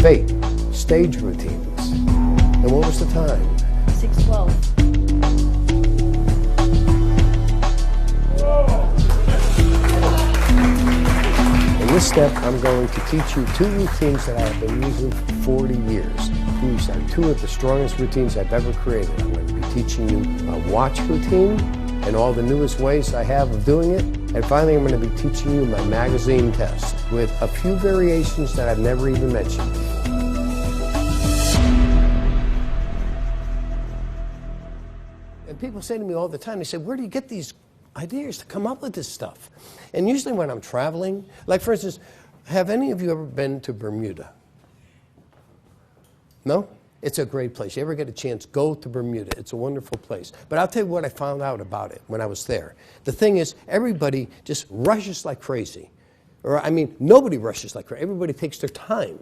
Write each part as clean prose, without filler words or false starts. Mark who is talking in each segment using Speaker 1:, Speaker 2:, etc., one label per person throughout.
Speaker 1: Fate, stage routines. And what was the time?
Speaker 2: 6:12.
Speaker 1: In this step, I'm going to teach you 2 routines that I have been using for 40 years. These are 2 of the strongest routines I've ever created. I'm going to be teaching you a watch routine and all the newest ways I have of doing it. And finally, I'm going to be teaching you my magazine test with a few variations that I've never even mentioned before. And people say to me all the time, they say, where do you get these ideas to come up with this stuff? And usually when I'm traveling, like for instance, have any of you ever been to Bermuda? No? It's a great place. You ever get a chance, go to Bermuda. It's a wonderful place. But I'll tell you what I found out about it when I was there. The thing is, everybody just rushes like crazy. Or, I mean, nobody rushes like crazy. Everybody takes their time.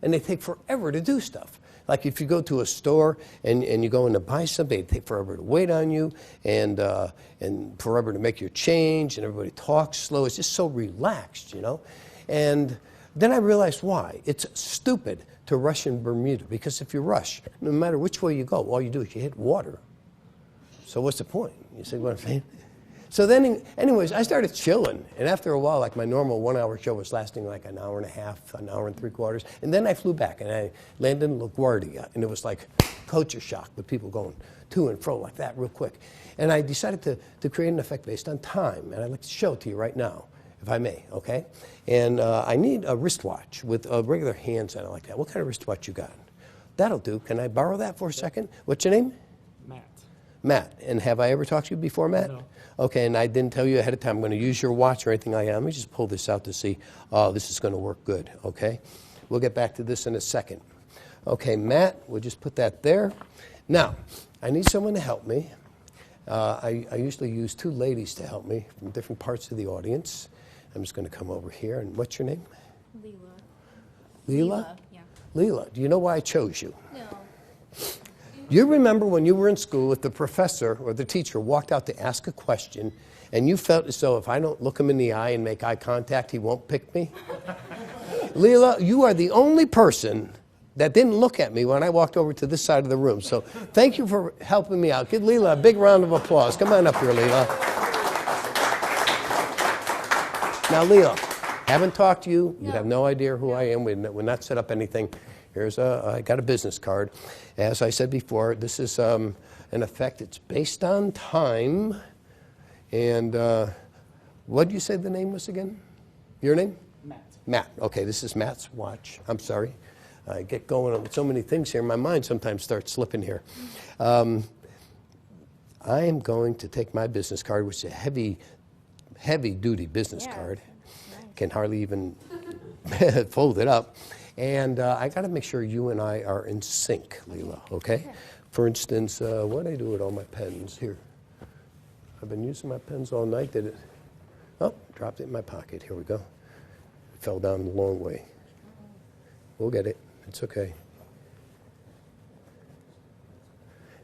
Speaker 1: And they take forever to do stuff. Like if you go to a store and you go in to buy something, it takes forever to wait on you and forever to make your change, and everybody talks slow. It's just so relaxed, you know. And then I realized why. It's stupid to rush in Bermuda, because if you rush, no matter which way you go, all you do is you hit water. So what's the point? You see what I'm saying? So then, anyways, I started chilling. And after a while, like my normal 1-hour show was lasting like an hour and a half, an hour and 3/4. And then I flew back and I landed in LaGuardia. And it was like culture shock with people going to and fro like that real quick. And I decided to create an effect based on time. And I'd like to show it to you right now, if I may, okay? And I need a wristwatch with a regular hand sign like that. What kind of wristwatch you got? That'll do. Can I borrow that for a second? What's your name?
Speaker 3: Matt.
Speaker 1: Matt. And have I ever talked to you before, Matt?
Speaker 3: No.
Speaker 1: Okay, and I didn't tell you ahead of time I'm going to use your watch or anything like that. Let me just pull this out to see, oh, this is going to work good, okay? We'll get back to this in a second. Okay, Matt, we'll just put that there. Now, I need someone to help me. I usually use 2 ladies to help me from different parts of the audience. I'm just going to come over here. And what's your name?
Speaker 2: Leela.
Speaker 1: Leela?
Speaker 2: Yeah.
Speaker 1: Leela, do you know why I chose you?
Speaker 2: No.
Speaker 1: You remember when you were in school, if the professor or the teacher walked out to ask a question, and you felt as though if I don't look him in the eye and make eye contact, he won't pick me? Leela, you are the only person that didn't look at me when I walked over to this side of the room. So thank you for helping me out. Give Leela a big round of applause. Come on up here, Leela. Now, Leela, haven't talked to you. You have no idea who I am. We're not set up anything. Here's I got a business card. As I said before, this is an effect. It's based on time. And what did you say the name was again? Your name?
Speaker 3: Matt.
Speaker 1: Matt. Okay, this is Matt's watch. I'm sorry. I get going on with so many things here. My mind sometimes starts slipping here. I am going to take my business card, which is a heavy-duty business card.
Speaker 2: Nice.
Speaker 1: Can hardly even fold it up. And I got to make sure you and I are in sync, Leela, okay? For instance, what do I do with all my pens? Here. I've been using my pens all night. Did it? Oh, dropped it in my pocket. Here we go. It fell down the long way. We'll get it. It's okay.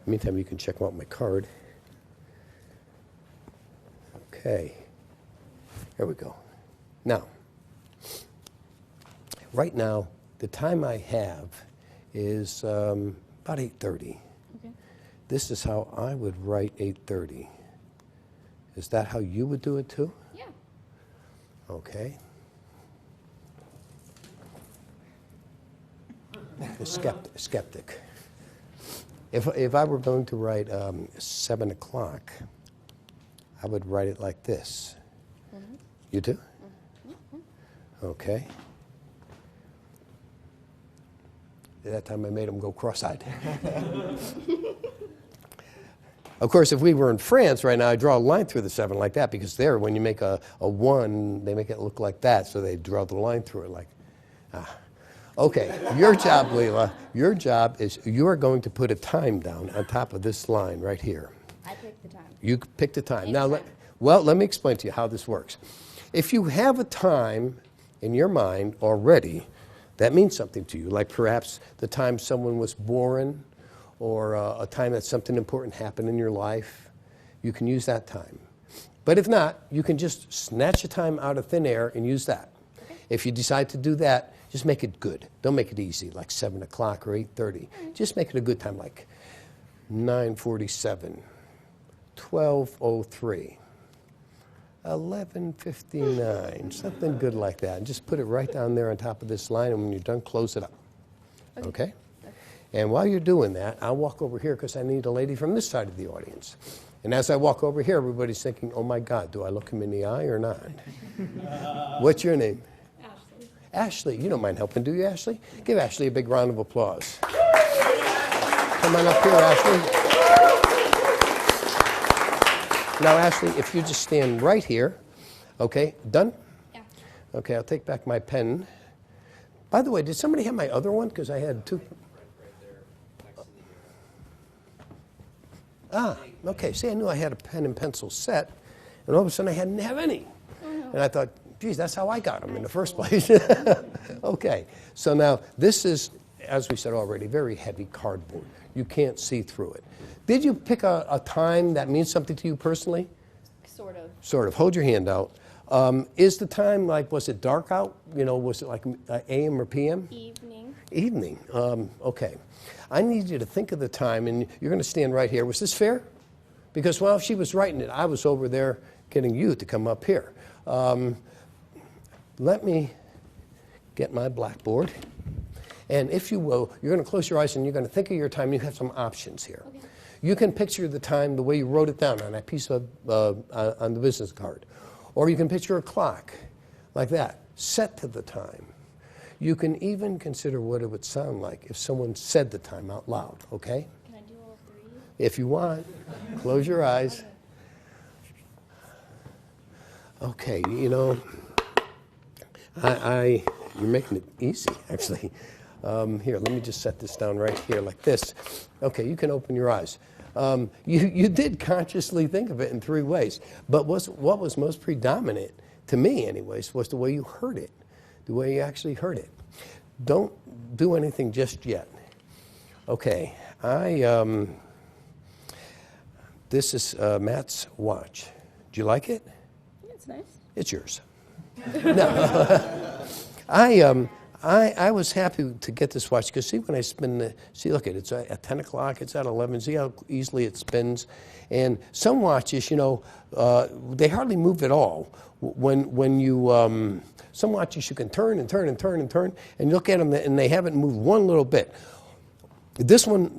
Speaker 1: Meantime, you can check out my card. Okay. There we go. Now, right now, the time I have is about 8:30.
Speaker 2: Okay.
Speaker 1: This is how I would write 8:30. Is that how you would do it too?
Speaker 2: Yeah.
Speaker 1: Okay. A skeptic. If I were going to write 7 o'clock, I would write it like this. Mm-hmm. You do? Mm-hmm. Okay. That time I made them go cross-eyed. Of course, if we were in France right now, I'd draw a line through the 7 like that, because there, when you make a 1, they make it look like that, so they draw the line through it like, ah. Okay, your job, Leela, your job is you are going to put a time down on top of this line right here.
Speaker 2: I picked the time.
Speaker 1: You picked the time. Now,
Speaker 2: Anytime.
Speaker 1: let me explain to you how this works. If you have a time in your mind already, that means something to you, like perhaps the time someone was born, or a time that something important happened in your life, you can use that time. But if not, you can just snatch a time out of thin air and use that. Okay. If you decide to do that, Just make it good. Don't make it easy, like 7 o'clock or 8:30. Just make it a good time, like 9:47, 12:03, 11:59, something good like that. And just put it right down there on top of this line, and when you're done, close it up. Okay? And while you're doing that, I'll walk over here because I need a lady from this side of the audience. And as I walk over here, everybody's thinking, oh my God, do I look him in the eye or not? What's your name?
Speaker 2: Ashley.
Speaker 1: Ashley. You don't mind helping, do you, Ashley? Give Ashley a big round of applause. Come on up here, Ashley. Now, Ashley, if you just stand right here. Okay, done?
Speaker 2: Yeah.
Speaker 1: Okay, I'll take back my pen. By the way, did somebody have my other one? Because I had two. Ah, okay. See, I knew I had a pen and pencil set, and all of a sudden I hadn't have any. And I thought, geez, that's how I got them in the first place. Okay, so now this is, as we said already, very heavy cardboard. You can't see through it. Did you pick a time that means something to you personally?
Speaker 2: Sort of.
Speaker 1: Sort of. Hold your hand out. Is the time like, was it dark out? You know, was it like AM or PM?
Speaker 2: Evening.
Speaker 1: Evening. Okay. I need you to think of the time, and you're going to stand right here. Was this fair? Because while she was writing it, I was over there getting you to come up here. Let me get my blackboard. And if you will, you're going to close your eyes and you're going to think of your time. You have some options here.
Speaker 2: Okay.
Speaker 1: You can picture the time the way you wrote it down on that piece of, on the business card. Or you can picture a clock like that, set to the time. You can even consider what it would sound like if someone said the time out loud, okay?
Speaker 2: Can I do all three?
Speaker 1: If you want, close your eyes. Okay, you know, you're making it easy, actually. Here, let me just set this down right here like this. Okay, you can open your eyes. You did consciously think of it in three ways, but what was most predominant, to me anyways, was the way you heard it, the way you actually heard it. Don't do anything just yet. Okay, this is Matt's watch. Do you like it?
Speaker 2: Yeah, it's nice.
Speaker 1: It's yours. No. I was happy to get this watch because see when I spin see look it's at 10 o'clock, it's at 11, see how easily it spins. And some watches, you know, they hardly move at all. When you, some watches you can turn and turn and turn and turn and you look at them and they haven't moved one little bit. This one,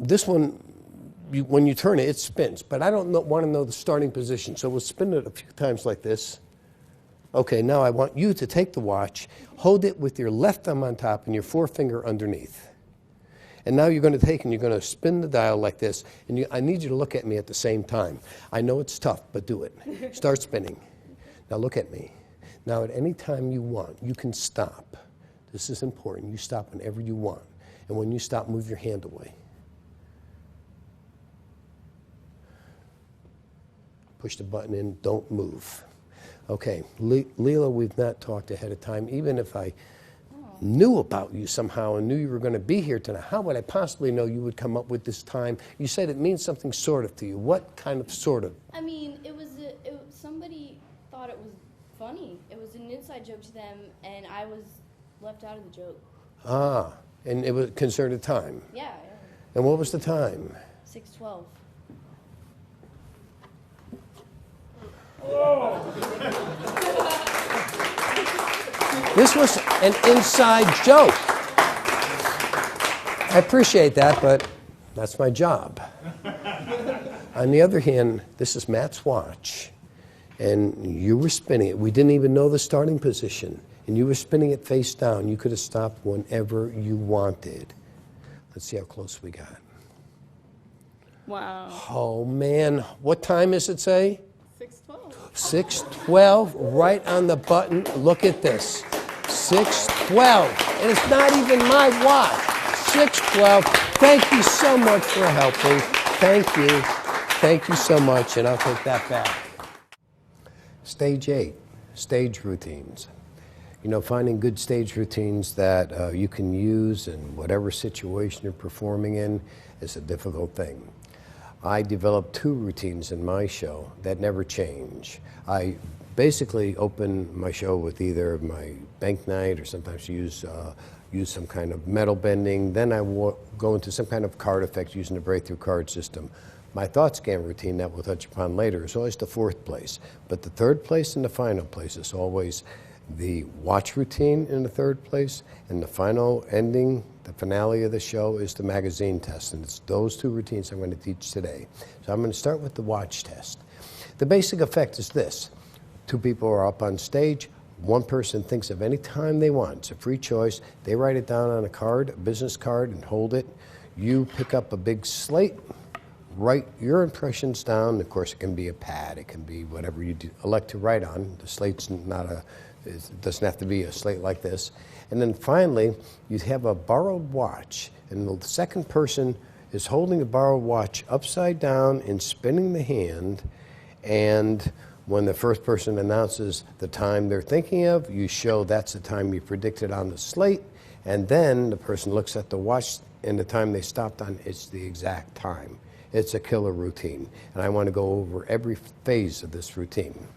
Speaker 1: when you turn it, it spins. But I don't want to know the starting position, so we'll spin it a few times like this. Okay, now I want you to take the watch, hold it with your left thumb on top and your forefinger underneath. And now you're going to take and you're going to spin the dial like this. And I need you to look at me at the same time. I know it's tough, but do it. Start spinning. Now look at me. Now at any time you want, you can stop. This is important. You stop whenever you want. And when you stop, move your hand away. Push the button in, don't move. Okay, Leela, we've not talked ahead of time. Even if I knew about you somehow and knew you were going to be here tonight, how would I possibly know you would come up with this time? You said it means something sort of to you. What kind of sort of?
Speaker 2: I mean, somebody thought it was funny. It was an inside joke to them, and I was left out of the joke.
Speaker 1: Ah, and it was concerned a time.
Speaker 2: Yeah.
Speaker 1: And what was the time?
Speaker 2: 6:12.
Speaker 1: This was an inside joke. I appreciate that, but that's my job. On the other hand, this is Matt's watch, and you were spinning it. We didn't even know the starting position, and you were spinning it face down. You could have stopped whenever you wanted. Let's see how close we got.
Speaker 2: Wow.
Speaker 1: Oh, man. What time does it say?
Speaker 2: 6:12.
Speaker 1: 6:12, right on the button. Look at this. 6:12. And it's not even my watch. 6:12. Thank you so much for helping. Thank you. Thank you so much, and I'll take that back. Stage 8, stage routines. You know, finding good stage routines that you can use in whatever situation you're performing in is a difficult thing. I developed 2 routines in my show that never change. I basically open my show with either my bank night or sometimes use use some kind of metal bending. Then I go into some kind of card effect using the breakthrough card system. My thought scan routine that we'll touch upon later is always the fourth place. But the third place and the final place is always the watch routine in the third place, and the final ending, the finale of the show, is the magazine test. And it's those two routines I'm going to teach today. So I'm going to start with the watch test. The basic effect is this. Two people are up on stage. One person thinks of any time they want. It's a free choice. They write it down on a card, a business card, and hold it. You pick up a big slate, write your impressions down. Of course, it can be a pad. It can be whatever you elect to write on. The slate's not it doesn't have to be a slate like this. And then finally, you have a borrowed watch. And the second person is holding the borrowed watch upside down and spinning the hand. And when the first person announces the time they're thinking of, you show that's the time you predicted on the slate. And then the person looks at the watch, and the time they stopped on, it's the exact time. It's a killer routine. And I want to go over every phase of this routine.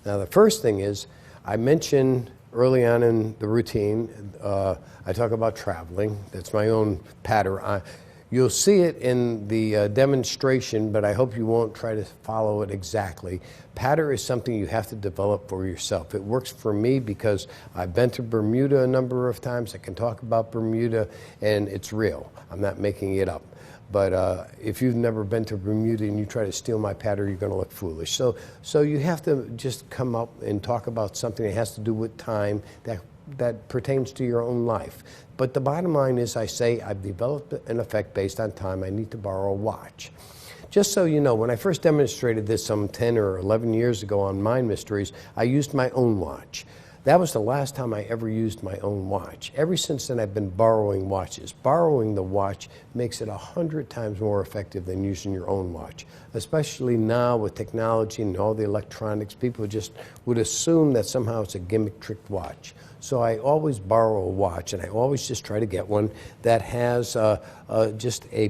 Speaker 1: Now, the first thing is, I mentioned early on in the routine, I talk about traveling. That's my own pattern. You'll see it in the demonstration, but I hope you won't try to follow it exactly. Patter is something you have to develop for yourself. It works for me because I've been to Bermuda a number of times. I can talk about Bermuda, and it's real. I'm not making it up. But if you've never been to Bermuda and you try to steal my patter, you're going to look foolish. So you have to just come up and talk about something that has to do with time that pertains to your own life. But the bottom line is, I say I've developed an effect based on time. I need to borrow a watch. Just so you know, when I first demonstrated this some 10 or 11 years ago on Mind Mysteries, I used my own watch. That was the last time I ever used my own watch. Ever since then, I've been borrowing watches. Borrowing the watch makes it 100 times more effective than using your own watch. Especially now with technology and all the electronics, people just would assume that somehow it's a gimmick trick watch. So I always borrow a watch, and I always just try to get one that has just a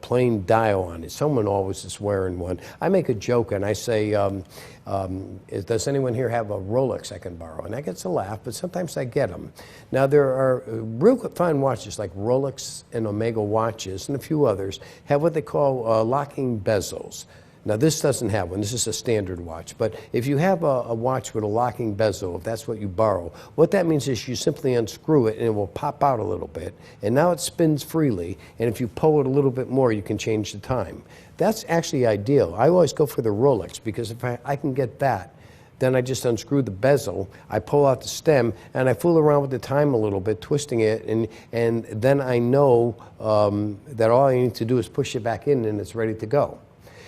Speaker 1: plain dial on it. Someone always is wearing one. I make a joke and I say, does anyone here have a Rolex I can borrow? And I get a laugh, but sometimes I get them. Now, there are real fine watches like Rolex and Omega watches and a few others have what they call locking bezels. Now, this doesn't have one. This is a standard watch. But if you have a watch with a locking bezel, if that's what you borrow, what that means is you simply unscrew it and it will pop out a little bit. And now it spins freely. And if you pull it a little bit more, you can change the time. That's actually ideal. I always go for the Rolex because if I can get that, then I just unscrew the bezel, I pull out the stem, and I fool around with the time a little bit, twisting it, and then I know that all I need to do is push it back in and it's ready to go.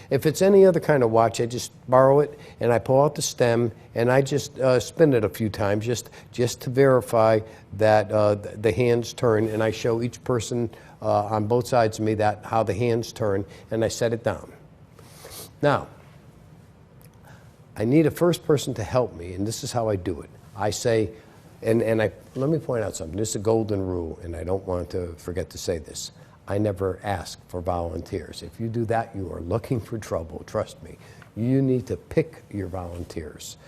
Speaker 1: If it's any other kind of watch, I just borrow it and I pull out the stem and I just spin it a few times just to verify that the hands turn, and I show each person on both sides of me how the hands turn, and I set it down. Now, I need a first person to help me, and this is how I do it. I say, let me point out something. This is a golden rule, and I don't want to forget to say this. I never ask for volunteers. If you do that, you are looking for trouble, trust me. You need to pick your volunteers.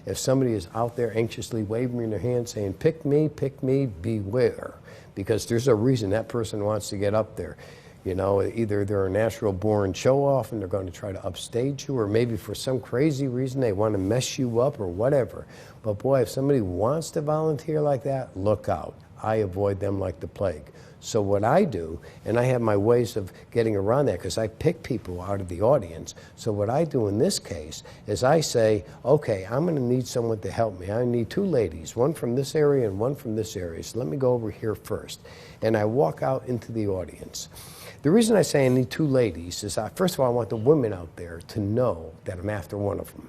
Speaker 1: If somebody is out there anxiously waving their hand saying, pick me, beware. Because there's a reason that person wants to get up there. You know, either they're a natural born show-off and they're going to try to upstage you, or maybe for some crazy reason they want to mess you up or whatever. But boy, if somebody wants to volunteer like that, look out. I avoid them like the plague. So what I do, and I have my ways of getting around that because I pick people out of the audience. So what I do in this case is I say, okay, I'm going to need someone to help me. I need two ladies, one from this area and one from this area. So let me go over here first. And I walk out into the audience. The reason I say I need two ladies is, first of all, I want the women out there to know that I'm after one of them.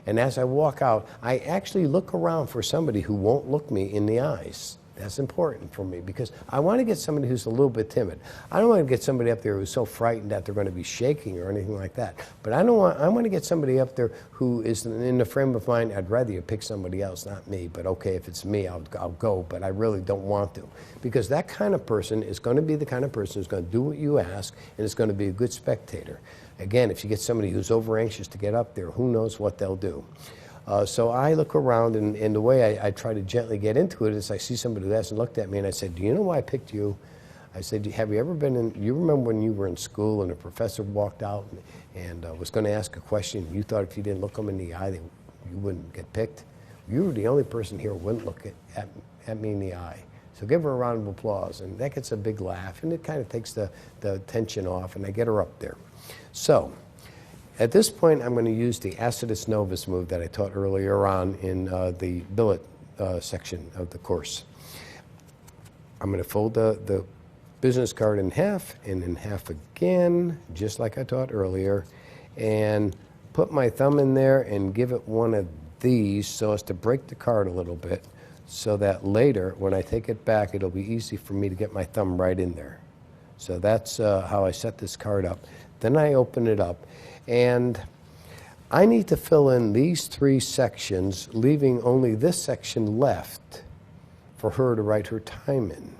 Speaker 1: And as I walk out, I actually look around for somebody who won't look me in the eyes. That's important for me because I want to get somebody who's a little bit timid. I don't want to get somebody up there who's so frightened that they're going to be shaking or anything like that. But I want to get somebody up there who is in the frame of mind, I'd rather you pick somebody else, not me. But okay, if it's me, I'll go. But I really don't want to. Because that kind of person is going to be the kind of person who's going to do what you ask and is going to be a good spectator. Again, if you get somebody who's over anxious to get up there, who knows what they'll do. So I look around, and the way I try to gently get into it is I see somebody who hasn't looked at me, and I said, do you know why I picked you? I said, have you ever been in, you remember when you were in school and a professor walked out and was going to ask a question, and you thought if you didn't look them in the eye, you wouldn't get picked? You were the only person here who wouldn't look at me in the eye. So give her a round of applause, and that gets a big laugh, and it kind of takes the tension off, and I get her up there. So at this point, I'm going to use the Acidus Novus move that I taught earlier on in the billet section of the course. I'm going to fold the business card in half and in half again, just like I taught earlier, and put my thumb in there and give it one of these so as to break the card a little bit, so that later, when I take it back, it'll be easy for me to get my thumb right in there. So that's how I set this card up. Then I open it up, and I need to fill in these 3 sections, leaving only this section left for her to write her time in.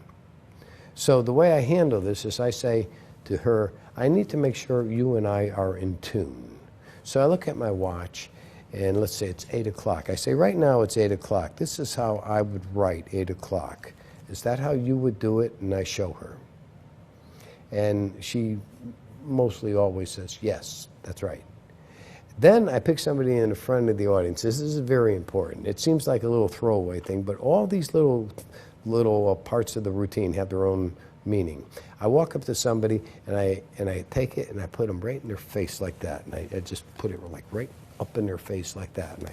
Speaker 1: So the way I handle this is I say to her, I need to make sure you and I are in tune. So I look at my watch, and let's say it's 8 o'clock. I say, right now it's 8 o'clock. This is how I would write 8 o'clock. Is that how you would do it? And I show her. And she mostly always says, yes, that's right. Then I pick somebody in the front of the audience. This is very important. It seems like a little throwaway thing, but all these little parts of the routine have their own meaning. I walk up to somebody, and I take it, and I put them right in their face like that. And I just put it like right up in their face like that. And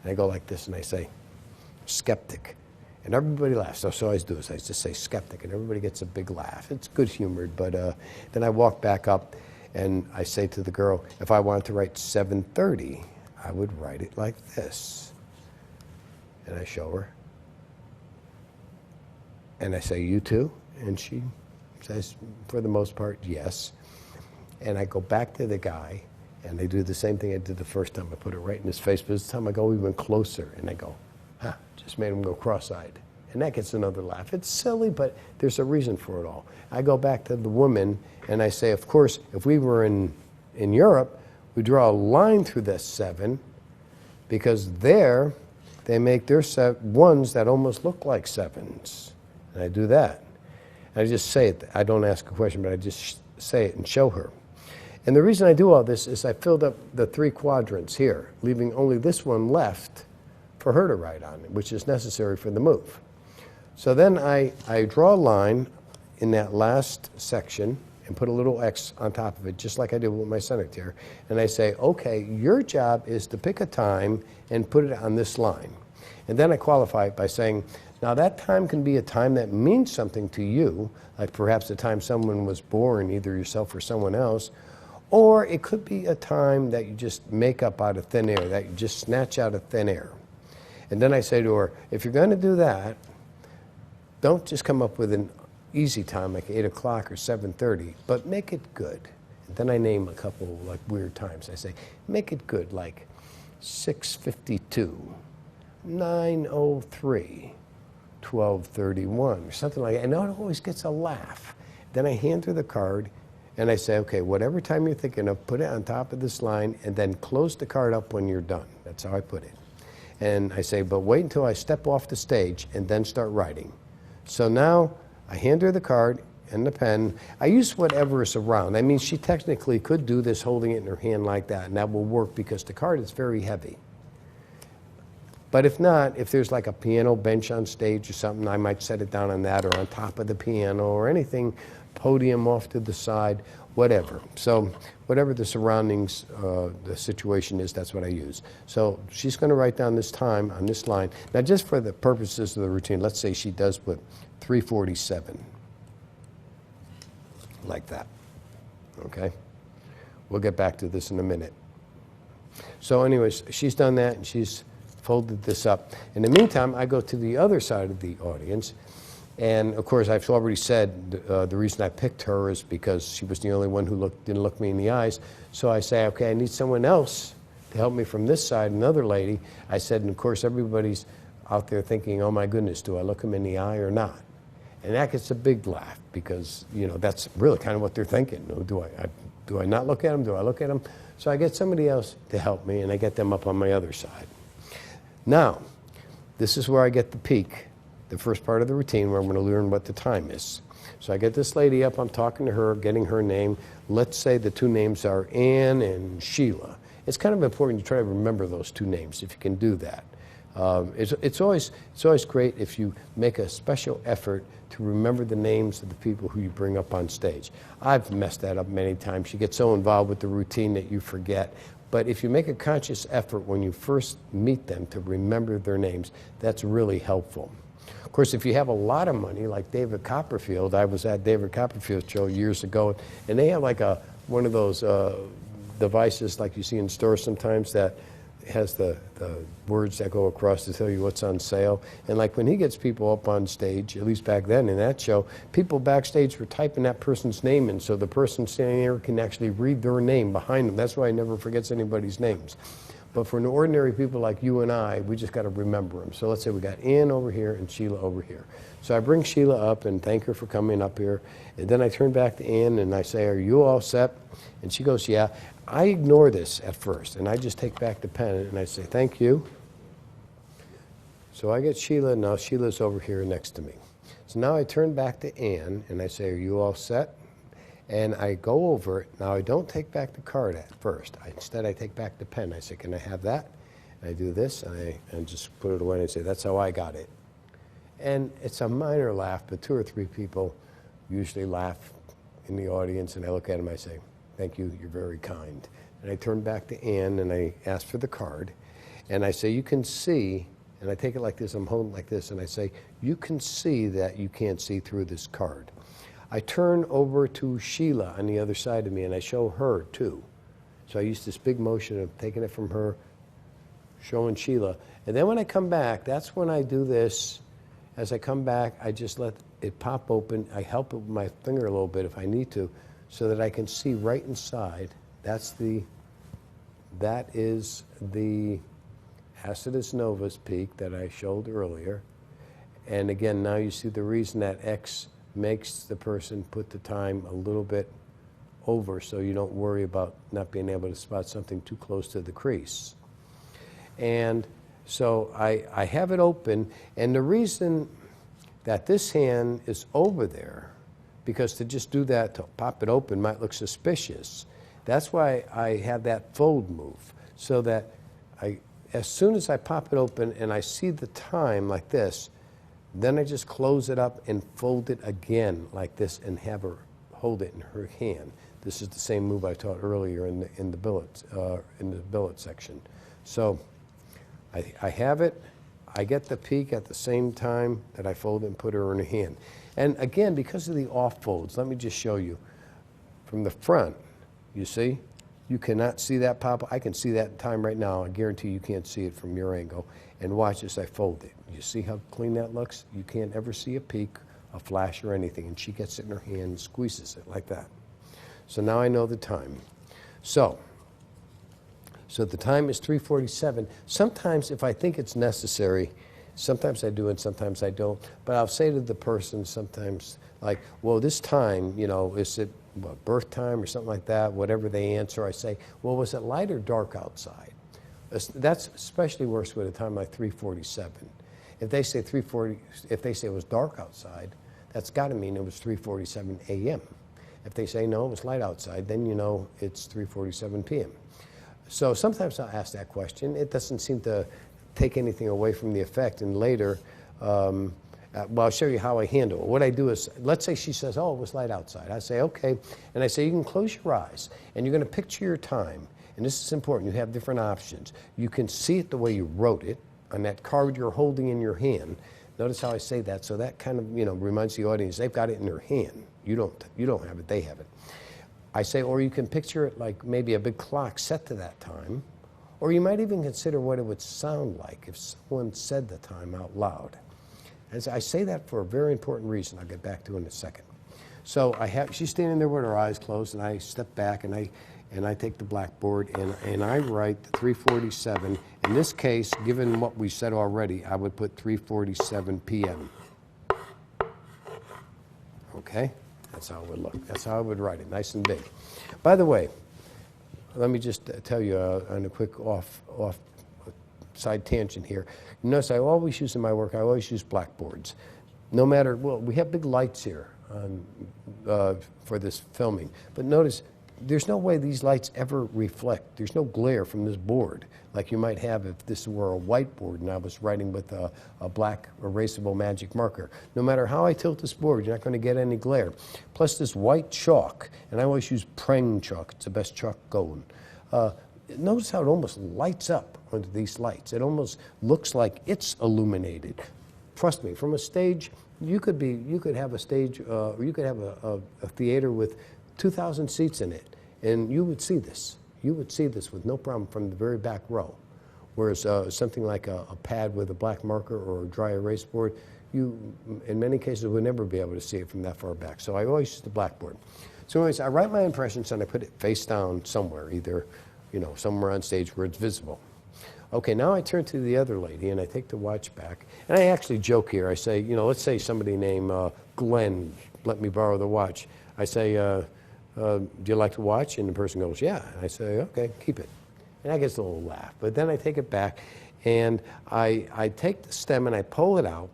Speaker 1: I go like this, and I say, skeptic. And everybody laughs. So I always do is I just say skeptic, and everybody gets a big laugh. It's good-humored, but then I walk back up, and I say to the girl, if I wanted to write 7:30, I would write it like this. And I show her. And I say, you too? And she says, for the most part, yes. And I go back to the guy, and I do the same thing I did the first time. I put it right in his face, but this time I go even closer, and I go, just made him go cross-eyed. And that gets another laugh. It's silly, but there's a reason for it all. I go back to the woman, and I say, of course, if we were in Europe, we draw a line through this 7, because there they make their ones that almost look like 7s. And I do that. And I just say it. I don't ask a question, but I just say it and show her. And the reason I do all this is I filled up the 3 quadrants here, leaving only this one left for her to write on, which is necessary for the move. So then I draw a line in that last section and put a little X on top of it, just like I did with my secretary. And I say, okay, your job is to pick a time and put it on this line. And then I qualify it by saying, now that time can be a time that means something to you, like perhaps the time someone was born, either yourself or someone else, or it could be a time that you just make up out of thin air, that you just snatch out of thin air. And then I say to her, if you're going to do that, don't just come up with an easy time like 8 o'clock or 7:30, but make it good. And then I name a couple like weird times. I say, make it good, like 6:52, 9:03, 12:31, or something like that. And it always gets a laugh. Then I hand her the card, and I say, okay, whatever time you're thinking of, put it on top of this line, and then close the card up when you're done. That's how I put it. And I say, but wait until I step off the stage and then start writing. So now I hand her the card and the pen. I use whatever is around. I mean, she technically could do this holding it in her hand like that, and that will work because the card is very heavy. But if not, if there's like a piano bench on stage or something, I might set it down on that or on top of the piano or anything, podium off to the side, whatever. So whatever the surroundings, the situation is, that's what I use. So she's going to write down this time on this line. Now, just for the purposes of the routine, let's say she does put 3:47, like that, okay? We'll get back to this in a minute. So anyways, she's done that, and she's folded this up. In the meantime, I go to the other side of the audience, and of course, I've already said the reason I picked her is because she was the only one who didn't look me in the eyes. So I say, okay, I need someone else to help me from this side, another lady. I said, and of course, everybody's out there thinking, oh my goodness, do I look him in the eye or not? And that gets a big laugh because, you know, that's really kind of what they're thinking. Do I not look at him? Do I look at him? So I get somebody else to help me, and I get them up on my other side. Now, this is where I get the peak, the first part of the routine where I'm going to learn what the time is. So I get this lady up, I'm talking to her, getting her name. Let's say the two names are Ann and Sheila. It's kind of important to try to remember those two names if you can do that. It's always great if you make a special effort to remember the names of the people who you bring up on stage. I've messed that up many times. You get so involved with the routine that you forget. But if you make a conscious effort when you first meet them to remember their names, that's really helpful. Of course, if you have a lot of money, like David Copperfield, I was at David Copperfield's show years ago, and they have like one of those devices like you see in stores sometimes that has the words that go across to tell you what's on sale. And like when he gets people up on stage, at least back then in that show, people backstage were typing that person's name in so the person standing there can actually read their name behind them. That's why he never forgets anybody's names. But for an ordinary people like you and I, we just got to remember them. So let's say we got Ann over here and Sheila over here. So I bring Sheila up and thank her for coming up here. And then I turn back to Ann and I say, are you all set? And she goes, yeah. I ignore this at first, and I just take back the pen and I say, thank you. So I get Sheila, now Sheila's over here next to me. So now I turn back to Ann and I say, are you all set? And I go over it. Now I don't take back the card at first. Instead I take back the pen. I say, can I have that? And I do this and I just put it away and I say, that's how I got it. And it's a minor laugh, but 2 or 3 people usually laugh in the audience, and I look at them and I say, thank you, you're very kind. And I turn back to Ann and I ask for the card. And I say, you can see, and I take it like this, I'm holding it like this, and I say, you can see that you can't see through this card. I turn over to Sheila on the other side of me and I show her too. So I use this big motion of taking it from her, showing Sheila. And then when I come back, that's when I do this. As I come back, I just let it pop open. I help it with my finger a little bit if I need to, so that I can see right inside. That is the Acidus novus peak that I showed earlier. And again, now you see the reason that X makes the person put the time a little bit over so you don't worry about not being able to spot something too close to the crease. And so I have it open, and the reason that this hand is over there, because to just do that, to pop it open, might look suspicious. That's why I have that fold move, so that as soon as I pop it open and I see the time like this, then I just close it up and fold it again like this and have her hold it in her hand. This is the same move I taught earlier in the billet section. So I have it. I get the peak at the same time that I fold it and put her in her hand. And again, because of the off folds, let me just show you. From the front, you see, you cannot see that pop. I can see that time right now. I guarantee you can't see it from your angle. And watch as I fold it. You see how clean that looks? You can't ever see a peak, a flash, or anything. And she gets it in her hand and squeezes it like that. So now I know the time. So the time is 3:47. Sometimes if I think it's necessary, sometimes I do and sometimes I don't. But I'll say to the person sometimes, like, well, this time, you know, is it birth time or something like that? Whatever they answer, I say, well, was it light or dark outside? That's especially worse with a time like 3:47. If they say 3:40, if they say it was dark outside, that's got to mean it was 3:47 a.m. If they say no, it was light outside, then you know it's 3:47 p.m. So sometimes I'll ask that question. It doesn't seem to take anything away from the effect. And later, well, I'll show you how I handle it. What I do is, let's say she says, oh, it was light outside. I say, okay. And I say, you can close your eyes, and you're going to picture your time. And this is important. You have different options. You can see it the way you wrote it on that card you're holding in your hand. Notice how I say that. So that kind of, you know, reminds the audience they've got it in their hand. You don't have it. They have it. I say, or you can picture it like maybe a big clock set to that time, or you might even consider what it would sound like if someone said the time out loud. And I say that for a very important reason I'll get back to in a second. So she's standing there with her eyes closed, and I step back and I take the blackboard and I write 3:47. In this case, given what we said already, I would put 3:47 p.m. Okay? That's how it would look. That's how I would write it, nice and big. By the way, let me just tell you on a quick side tangent here. You notice I always use in my work, I always use blackboards. No matter, well, we have big lights here for this filming, but notice there's no way these lights ever reflect. There's no glare from this board like you might have if this were a whiteboard and I was writing with a black erasable magic marker. No matter how I tilt this board, you're not going to get any glare. Plus this white chalk, and I always use Prang chalk. It's the best chalk going. Notice how it almost lights up under these lights. It almost looks like it's illuminated. Trust me, from a stage, you could have a stage, or you could have a theater with 2,000 seats in it, and you would see this. You would see this with no problem from the very back row. Whereas something like a pad with a black marker or a dry erase board, you, in many cases, would never be able to see it from that far back. So I always use the blackboard. So anyways, I write my impressions and I put it face down somewhere, either, you know, somewhere on stage where it's visible. Okay, now I turn to the other lady and I take the watch back. And I actually joke here. I say, you know, let's say somebody named Glenn let me borrow the watch. I say, do you like to watch? And the person goes, yeah. And I say, okay, keep it. And I get a little laugh. But then I take it back and I take the stem and I pull it out.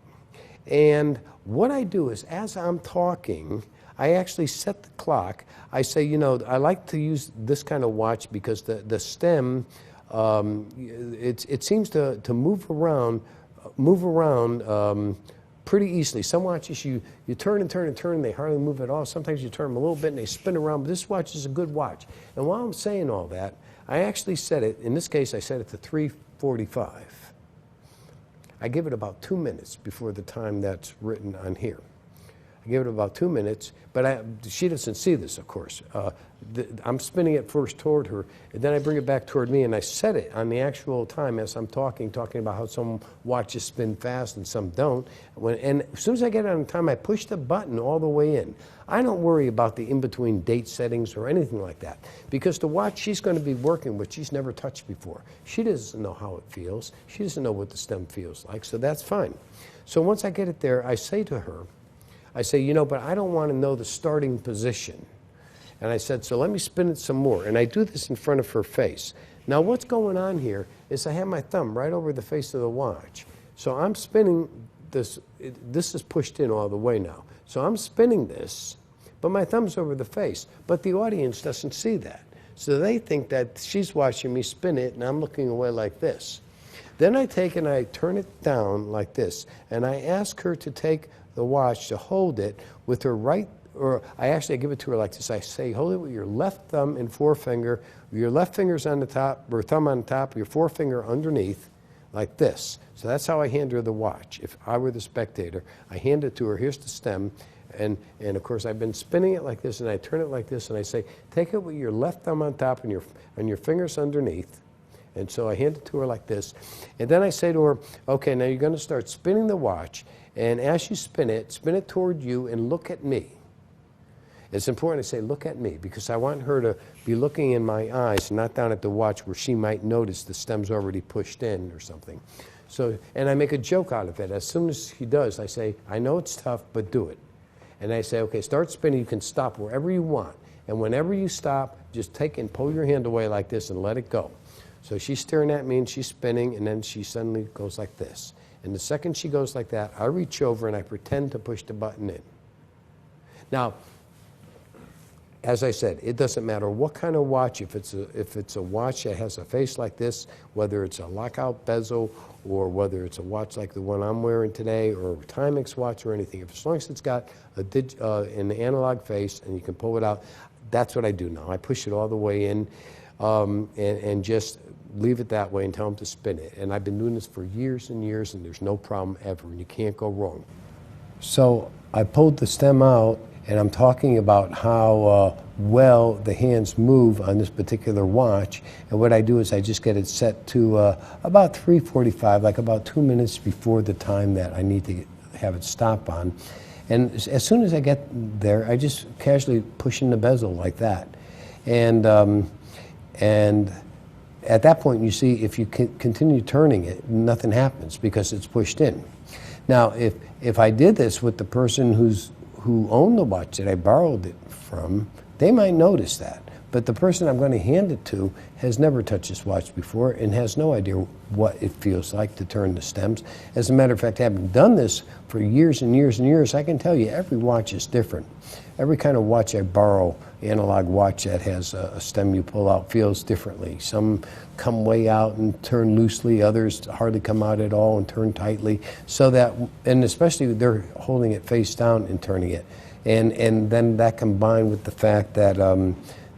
Speaker 1: And what I do is, as I'm talking, I actually set the clock. I say, you know, I like to use this kind of watch because the stem, it seems to move around pretty easily. Some watches you turn and turn and turn, and they hardly move at all. Sometimes you turn them a little bit and they spin around, but this watch is a good watch. And while I'm saying all that, I actually set it, in this case I set it to 3:45. I give it about 2 minutes before the time that's written on here. I give it about 2 minutes, but she doesn't see this, of course. I'm spinning it first toward her, and then I bring it back toward me, and I set it on the actual time as I'm talking about how some watches spin fast and some don't. And as soon as I get it on time, I push the button all the way in. I don't worry about the in-between date settings or anything like that, because the watch she's going to be working with, she's never touched before. She doesn't know how it feels. She doesn't know what the stem feels like, so that's fine. So once I get it there, I say to her, I say, you know, but I don't want to know the starting position. And I said, so let me spin it some more. And I do this in front of her face. Now what's going on here is I have my thumb right over the face of the watch. So I'm spinning this, this is pushed in all the way now. So I'm spinning this, but my thumb's over the face. But the audience doesn't see that. So they think that she's watching me spin it and I'm looking away like this. Then I take and I turn it down like this. And I ask her to take the watch, to hold it with her right, or I give it to her like this. I say, hold it with your left thumb and forefinger. Your left finger's on the top, or thumb on top, your forefinger underneath, like this. So that's how I hand her the watch. If I were the spectator, I hand it to her. Here's the stem. And of course, I've been spinning it like this, and I turn it like this, and I say, take it with your left thumb on top and your fingers underneath. And so I hand it to her like this. And then I say to her, okay, now you're going to start spinning the watch. And as you spin it toward you and look at me. It's important to say, look at me, because I want her to be looking in my eyes, not down at the watch where she might notice the stem's already pushed in or something. So, and I make a joke out of it. As soon as she does, I say, I know it's tough, but do it. And I say, okay, start spinning. You can stop wherever you want. And whenever you stop, just take and pull your hand away like this and let it go. So she's staring at me and she's spinning, and then she suddenly goes like this. And the second she goes like that, I reach over and I pretend to push the button in. Now, as I said, it doesn't matter what kind of watch. If it's a watch that has a face like this, whether it's a lockout bezel or whether it's a watch like the one I'm wearing today or a Timex watch or anything, as long as it's got an analog face and you can pull it out, that's what I do now. I push it all the way in and just leave it that way and tell them to spin it. And I've been doing this for years and years, and there's no problem ever, and you can't go wrong. So I pulled the stem out, and I'm talking about how well the hands move on this particular watch. And what I do is I just get it set to about 3:45, like about 2 minutes before the time that I need to have it stop on. And as soon as I get there, I just casually push in the bezel like that. And at that point, you see, if you continue turning it, nothing happens because it's pushed in. Now, if I did this with the person who owned the watch that I borrowed it from, they might notice that. But the person I'm going to hand it to has never touched this watch before and has no idea what it feels like to turn the stems. As a matter of fact, having done this for years and years and years, I can tell you every watch is different. Every kind of watch I borrow, analog watch that has a stem you pull out, feels differently. Some come way out and turn loosely, others hardly come out at all and turn tightly. So that, and especially they're holding it face down and turning it. And then that combined with the fact that,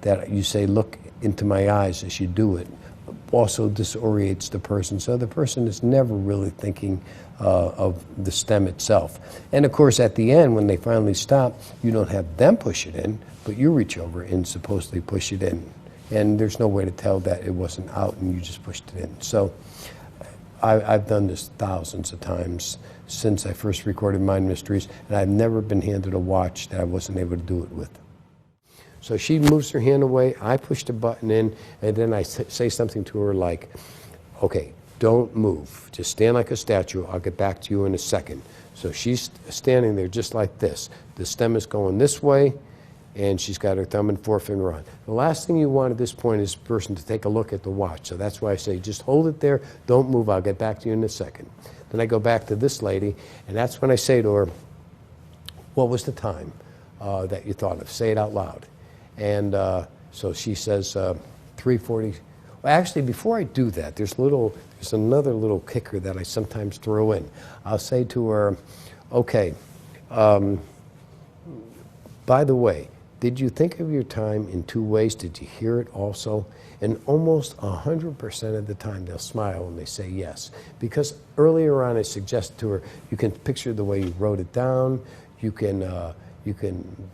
Speaker 1: that you say, look into my eyes as you do it, also disorients the person. So the person is never really thinking of the stem itself. And of course, at the end, when they finally stop, you don't have them push it in, but you reach over and supposedly push it in. And there's no way to tell that it wasn't out and you just pushed it in. So I've done this thousands of times since I first recorded Mind Mysteries, and I've never been handed a watch that I wasn't able to do it with. So she moves her hand away, I push the button in, and then I say something to her like, okay, don't move. Just stand like a statue. I'll get back to you in a second. So she's standing there just like this. The stem is going this way, and she's got her thumb and forefinger on. The last thing you want at this point is the person to take a look at the watch. So that's why I say, just hold it there, don't move, I'll get back to you in a second. Then I go back to this lady, and that's when I say to her, what was the time that you thought of? Say it out loud. And so she says 3:40. Well, actually, before I do that, there's another little kicker that I sometimes throw in. I'll say to her, okay, by the way, did you think of your time in two ways? Did you hear it also? And almost 100% of the time they'll smile when they say yes. Because earlier on I suggested to her, you can picture the way you wrote it down, you can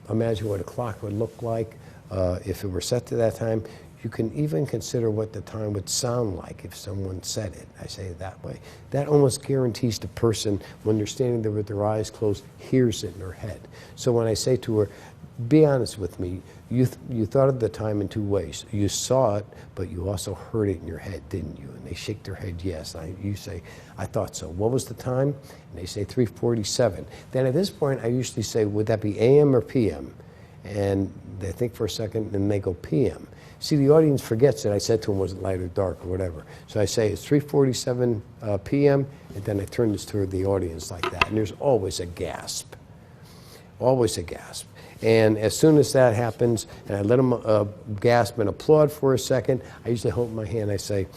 Speaker 1: imagine what a clock would look like if it were set to that time. You can even consider what the time would sound like if someone said it. I say it that way. That almost guarantees the person, when they're standing there with their eyes closed, hears it in their head. So when I say to her, be honest with me, you thought of the time in two ways. You saw it, but you also heard it in your head, didn't you? And they shake their head yes. You say, I thought so. What was the time? And they say 3:47. Then at this point, I usually say, would that be AM or PM? And they think for a second, and they go PM. See, the audience forgets that I said to them, was it light or dark or whatever. So I say it's 3:47 p.m., and then I turn this to the audience like that. And there's always a gasp. Always a gasp. And as soon as that happens, and I let them gasp and applaud for a second, I usually hold my hand, I say,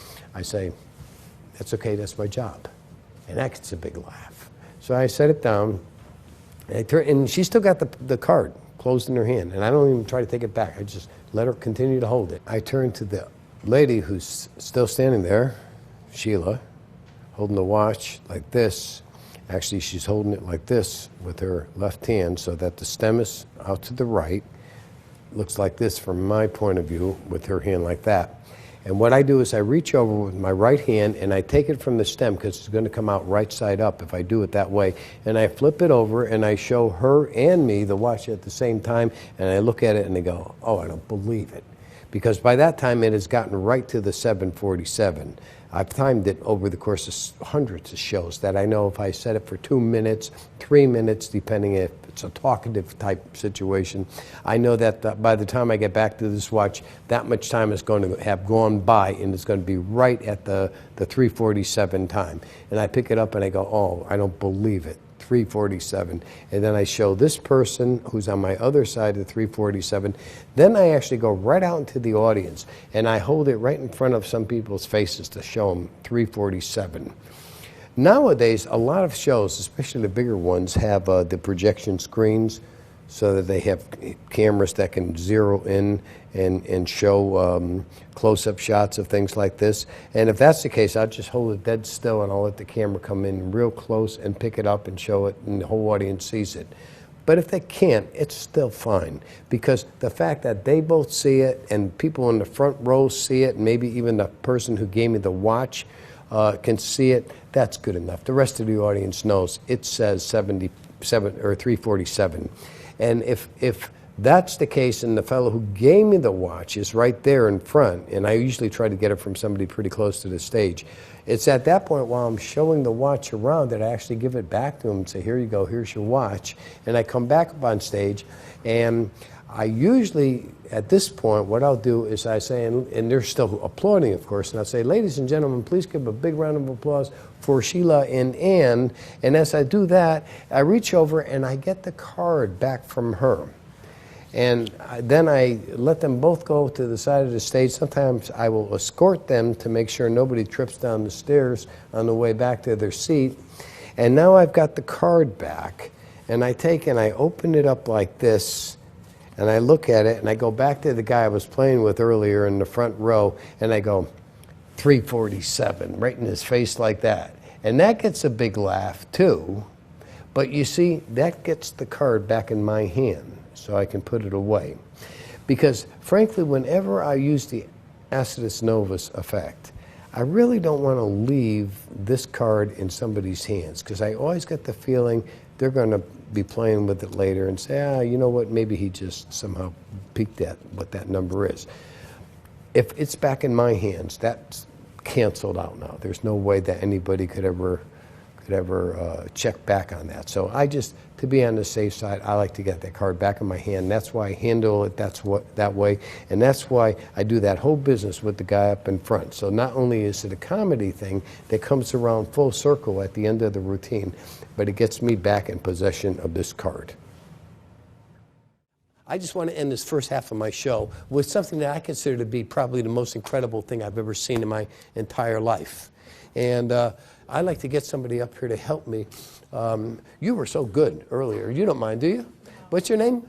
Speaker 1: that's okay, that's my job. And that gets a big laugh. So I set it down, and she still got the card closed in her hand, and I don't even try to take it back. I just let her continue to hold it. I turn to the lady who's still standing there, Sheila, holding the watch like this. Actually, she's holding it like this with her left hand so that the stem is out to the right. Looks like this from my point of view with her hand like that. And what I do is I reach over with my right hand and I take it from the stem because it's going to come out right side up if I do it that way. And I flip it over and I show her and me the watch at the same time. And I look at it and I go, oh, I don't believe it. Because by that time it has gotten right to the 7:47. I've timed it over the course of hundreds of shows that I know if I set it for 2 minutes, 3 minutes, depending if it's a talkative type situation, I know that by the time I get back to this watch, that much time is going to have gone by and it's going to be right at the 3:47 time. And I pick it up and I go, oh, I don't believe it. 3:47, and then I show this person who's on my other side of 3:47. Then I actually go right out into the audience and I hold it right in front of some people's faces to show them 3:47. Nowadays, a lot of shows, especially the bigger ones, have the projection screens so that they have cameras that can zero in and show close-up shots of things like this. And if that's the case, I'll just hold it dead still and I'll let the camera come in real close and pick it up and show it and the whole audience sees it. But if they can't, it's still fine because the fact that they both see it and people in the front row see it and maybe even the person who gave me the watch can see it, that's good enough. The rest of the audience knows it says 77 or 3:47. And if that's the case and the fellow who gave me the watch is right there in front, and I usually try to get it from somebody pretty close to the stage, it's at that point while I'm showing the watch around that I actually give it back to him and say, here you go, here's your watch. And I come back up on stage and I usually, at this point, what I'll do is I say, and they're still applauding, of course, and I'll say, ladies and gentlemen, please give a big round of applause for Sheila and Ann. And as I do that, I reach over and I get the card back from her. And then I let them both go to the side of the stage. Sometimes I will escort them to make sure nobody trips down the stairs on the way back to their seat. And now I've got the card back, and I take and I open it up like this, and I look at it, and I go back to the guy I was playing with earlier in the front row, and I go, 347, right in his face like that. And that gets a big laugh, too. But you see, that gets the card back in my hand, so I can put it away. Because, frankly, whenever I use the acidus novus effect, I really don't want to leave this card in somebody's hands, because I always get the feeling they're going to be playing with it later and say, you know what, maybe he just somehow peeked at what that number is. If it's back in my hands, that's canceled out now. There's no way that anybody could ever check back on that. So I just, to be on the safe side, I like to get that card back in my hand. That's why I handle it that way, and that's why I do that whole business with the guy up in front. So not only is it a comedy thing that comes around full circle at the end of the routine, but it gets me back in possession of this card. I just want to end this first half of my show with something that I consider to be probably the most incredible thing I've ever seen in my entire life. And I'd like to get somebody up here to help me. You were so good earlier. You don't mind, do you? What's your name?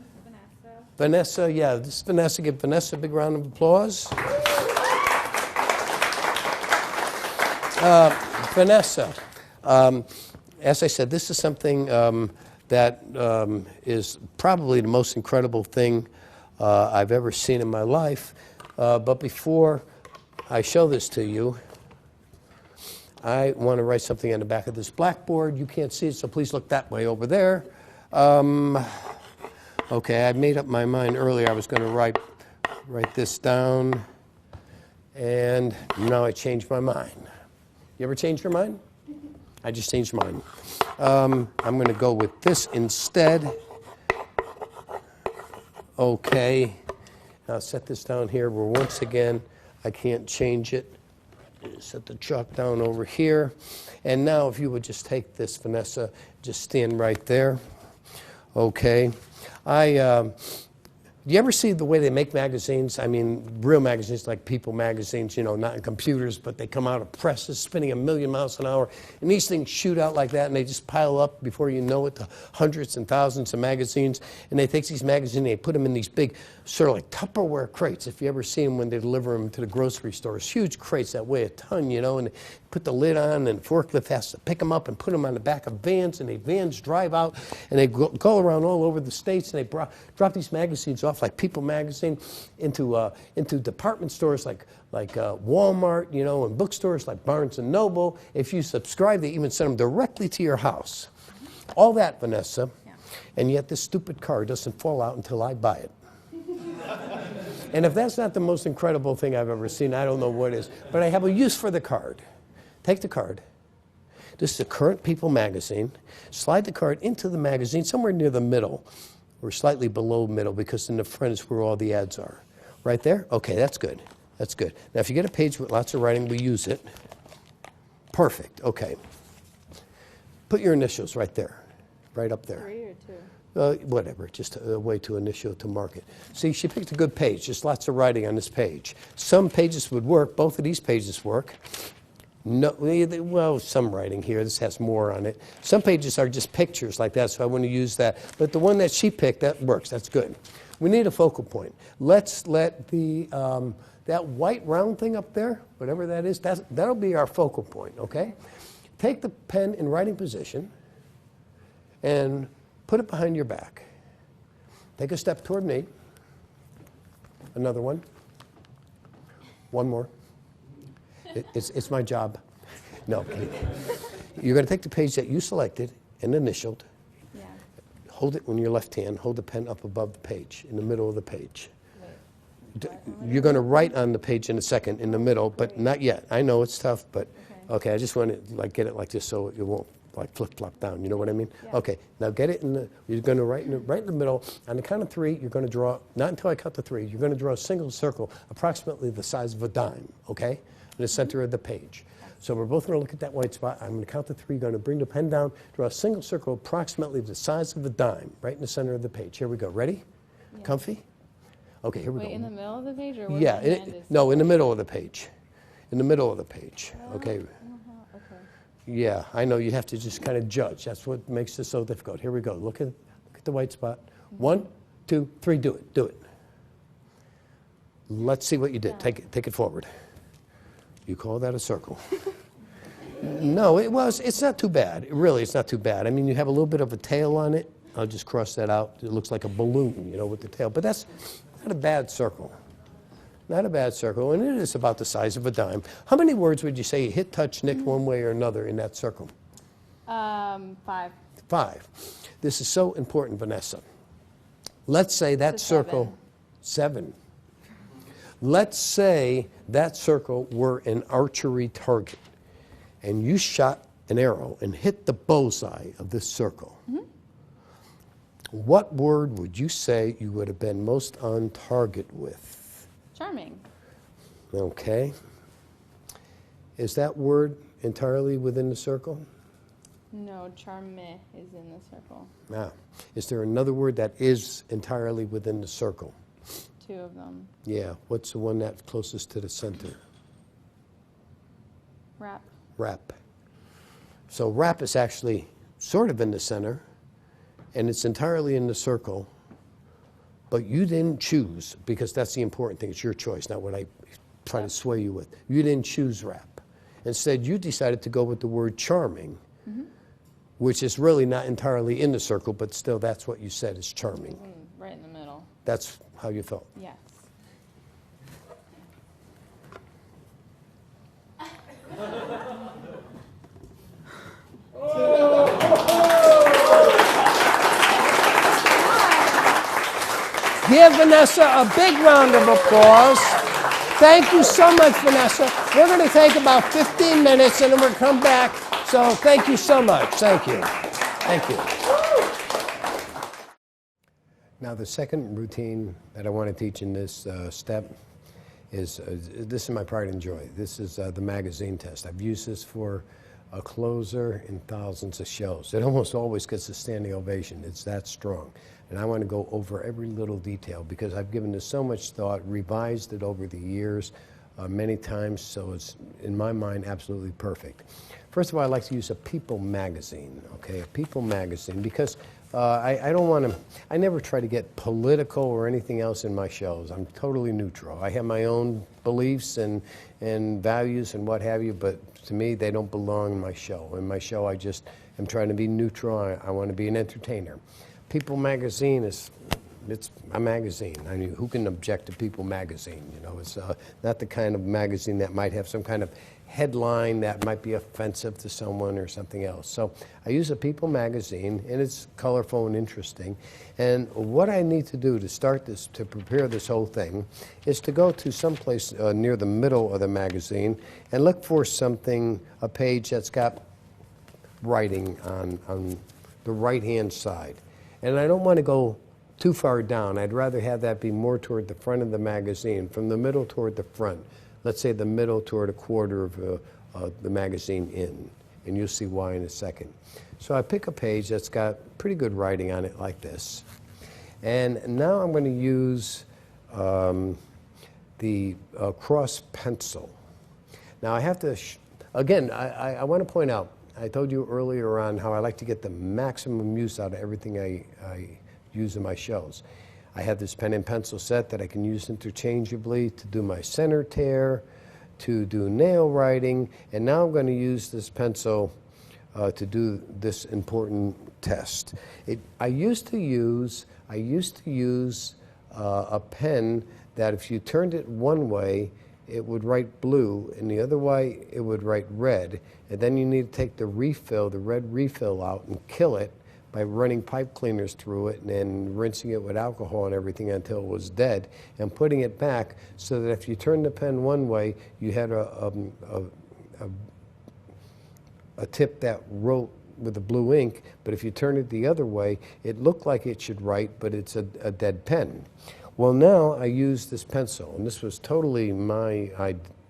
Speaker 2: Vanessa.
Speaker 1: Vanessa, yeah. This is Vanessa. Give Vanessa a big round of applause. Vanessa, as I said, this is something that is probably the most incredible thing I've ever seen in my life. But before I show this to you, I want to write something on the back of this blackboard. You can't see it, so please look that way over there. Okay, I made up my mind earlier. I was going to write this down, and now I changed my mind. You ever change your mind? I just changed mine. I'm going to go with this instead. Okay, I'll set this down here where once again I can't change it. Set the chalk down over here. And now if you would just take this, Vanessa, just stand right there. Okay. Do you ever see the way they make magazines? I mean, real magazines like People magazines, you know, not in computers, but they come out of presses spinning 1,000,000 miles an hour. And these things shoot out like that, and they just pile up before you know it to hundreds and thousands of magazines. And they take these magazines and they put them in these big, sort of like Tupperware crates, if you ever see them when they deliver them to the grocery stores. Huge crates that weigh a ton, you know, and they put the lid on, and the forklift has to pick them up and put them on the back of vans, and the vans drive out, and they go around all over the states, and they drop these magazines off like People magazine into department stores like Walmart, you know, and bookstores like Barnes and Noble. If you subscribe, they even send them directly to your house. All that, Vanessa, yeah. And yet this stupid car doesn't fall out until I buy it. And if that's not the most incredible thing I've ever seen, I don't know what is. But I have a use for the card. Take the card. This is a current People magazine. Slide the card into the magazine somewhere near the middle, or slightly below middle, because in the front is where all the ads are. Right there? Okay, that's good. That's good. Now, if you get a page with lots of writing, we use it. Perfect. Okay. Put your initials right there. Right up there.
Speaker 2: 3 or 2?
Speaker 1: Whatever, just a way to initial to mark it. See, she picked a good page. Just lots of writing on this page. Some pages would work. Both of these pages work. No, well, some writing here. This has more on it. Some pages are just pictures like that, so I want to use that. But the one that she picked, that works. That's good. We need a focal point. Let's let the that white round thing up there, whatever that is, that'll be our focal point, okay? Take the pen in writing position and put it behind your back. Take a step toward me. Another one. One more. It's my job. No, kidding. You're going to take the page that you selected and initialed.
Speaker 2: Yeah.
Speaker 1: Hold it in your left hand. Hold the pen up above the page, in the middle of the page. You're going to write on the page in a second, in the middle, but not yet. I know it's tough, but okay. I just want to get it like this so it won't like flip-flop down, you know what I mean?
Speaker 2: Yeah.
Speaker 1: Okay, now get it in the, you're going to right in the middle. On the count of 3, you're going to draw, not until I count to 3, you're going to draw a single circle approximately the size of a dime, okay? In the center of the page. So we're both going to look at that white spot. I'm going to count to 3, going to bring the pen down, draw a single circle approximately the size of a dime, right in the center of the page. Here we go. Ready?
Speaker 2: Yeah.
Speaker 1: Comfy? Okay, here we
Speaker 2: Wait,
Speaker 1: go.
Speaker 2: in the middle of the page, or where
Speaker 1: Yeah,
Speaker 2: my hand is?
Speaker 1: no, in the middle of the page. In the middle of the page, okay?
Speaker 2: Okay.
Speaker 1: Yeah, I know, you have to just kind of judge. That's what makes this so difficult. Here we go. Look at the white spot. 1, 2, 3, do it. Let's see what you did.
Speaker 2: Yeah.
Speaker 1: Take it forward. You call that a circle? No, it's not too bad. Really, it's not too bad. I mean, you have a little bit of a tail on it. I'll just cross that out. It looks like a balloon, you know, with the tail. But that's not a bad circle. Not a bad circle, and it is about the size of a dime. How many words would you say you hit, touch, nick one way or another in that circle?
Speaker 2: 5.
Speaker 1: 5. This is so important, Vanessa. Let's say that circle, 7. Let's say that circle were an archery target, and you shot an arrow and hit the bullseye of this circle. What word would you say you would have been most on target with?
Speaker 2: Charming.
Speaker 1: Okay. Is that word entirely within the circle?
Speaker 2: No, charme is in the circle.
Speaker 1: Now, is there another word that is entirely within the circle?
Speaker 2: 2 of them.
Speaker 1: Yeah. What's the one that's closest to the center?
Speaker 2: Wrap.
Speaker 1: Wrap. So wrap is actually sort of in the center, and it's entirely in the circle, but you didn't choose, because that's the important thing. It's your choice, not what I try to sway you with. You didn't choose wrap. Instead, you decided to go with the word charming, which is really not entirely in the circle, but still that's what you said is charming.
Speaker 2: Right in the middle.
Speaker 1: That's how you felt.
Speaker 2: Yes.
Speaker 1: Give Vanessa a big round of applause. Thank you so much, Vanessa. We're going to take about 15 minutes and then we'll come back. So thank you so much. Thank you. Thank you. Now the second routine that I want to teach in this step is, this is my pride and joy. This is the magazine test. I've used this for a closer in thousands of shows. It almost always gets a standing ovation. It's that strong. And I want to go over every little detail because I've given this so much thought, revised it over the years many times, so it's, in my mind, absolutely perfect. First of all, I like to use a People magazine, okay, a People magazine, because I don't want to, I never try to get political or anything else in my shows. I'm totally neutral. I have my own beliefs and values and what have you, but to me, they don't belong in my show. In my show, I just am trying to be neutral. I want to be an entertainer. People magazine it's a magazine. I mean, who can object to People magazine? You know, it's not the kind of magazine that might have some kind of headline that might be offensive to someone or something else. So I use a People magazine, and it's colorful and interesting. And what I need to do to start this, to prepare this whole thing, is to go to someplace near the middle of the magazine and look for something, a page that's got writing on the right-hand side. And I don't want to go too far down. I'd rather have that be more toward the front of the magazine, from the middle toward the front. Let's say the middle toward a quarter of the magazine in. And you'll see why in a second. So I pick a page that's got pretty good writing on it like this. And now I'm going to use the cross pencil. Now I have to, again, I want to point out, I told you earlier on how I like to get the maximum use out of everything I use in my shows. I have this pen and pencil set that I can use interchangeably to do my center tear, to do nail writing, and now I'm going to use this pencil to do this important test. I used to use a pen that if you turned it one way, it would write blue, and the other way it would write red. And then you need to take the refill, the red refill out, and kill it by running pipe cleaners through it and then rinsing it with alcohol and everything until it was dead, and putting it back so that if you turn the pen one way, you had a tip that wrote with the blue ink, but if you turn it the other way, it looked like it should write, but it's a dead pen. Well, now I use this pencil, and this was totally my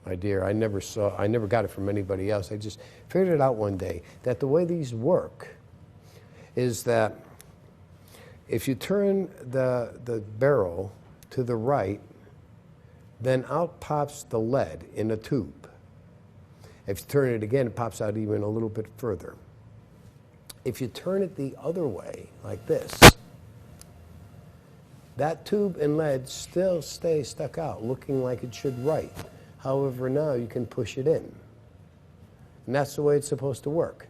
Speaker 1: idea. I never got it from anybody else. I just figured it out one day, that the way these work is that if you turn the barrel to the right, then out pops the lead in a tube. If you turn it again, it pops out even a little bit further. If you turn it the other way, like this, that tube and lead still stay stuck out, looking like it should write. However, now you can push it in. And that's the way it's supposed to work.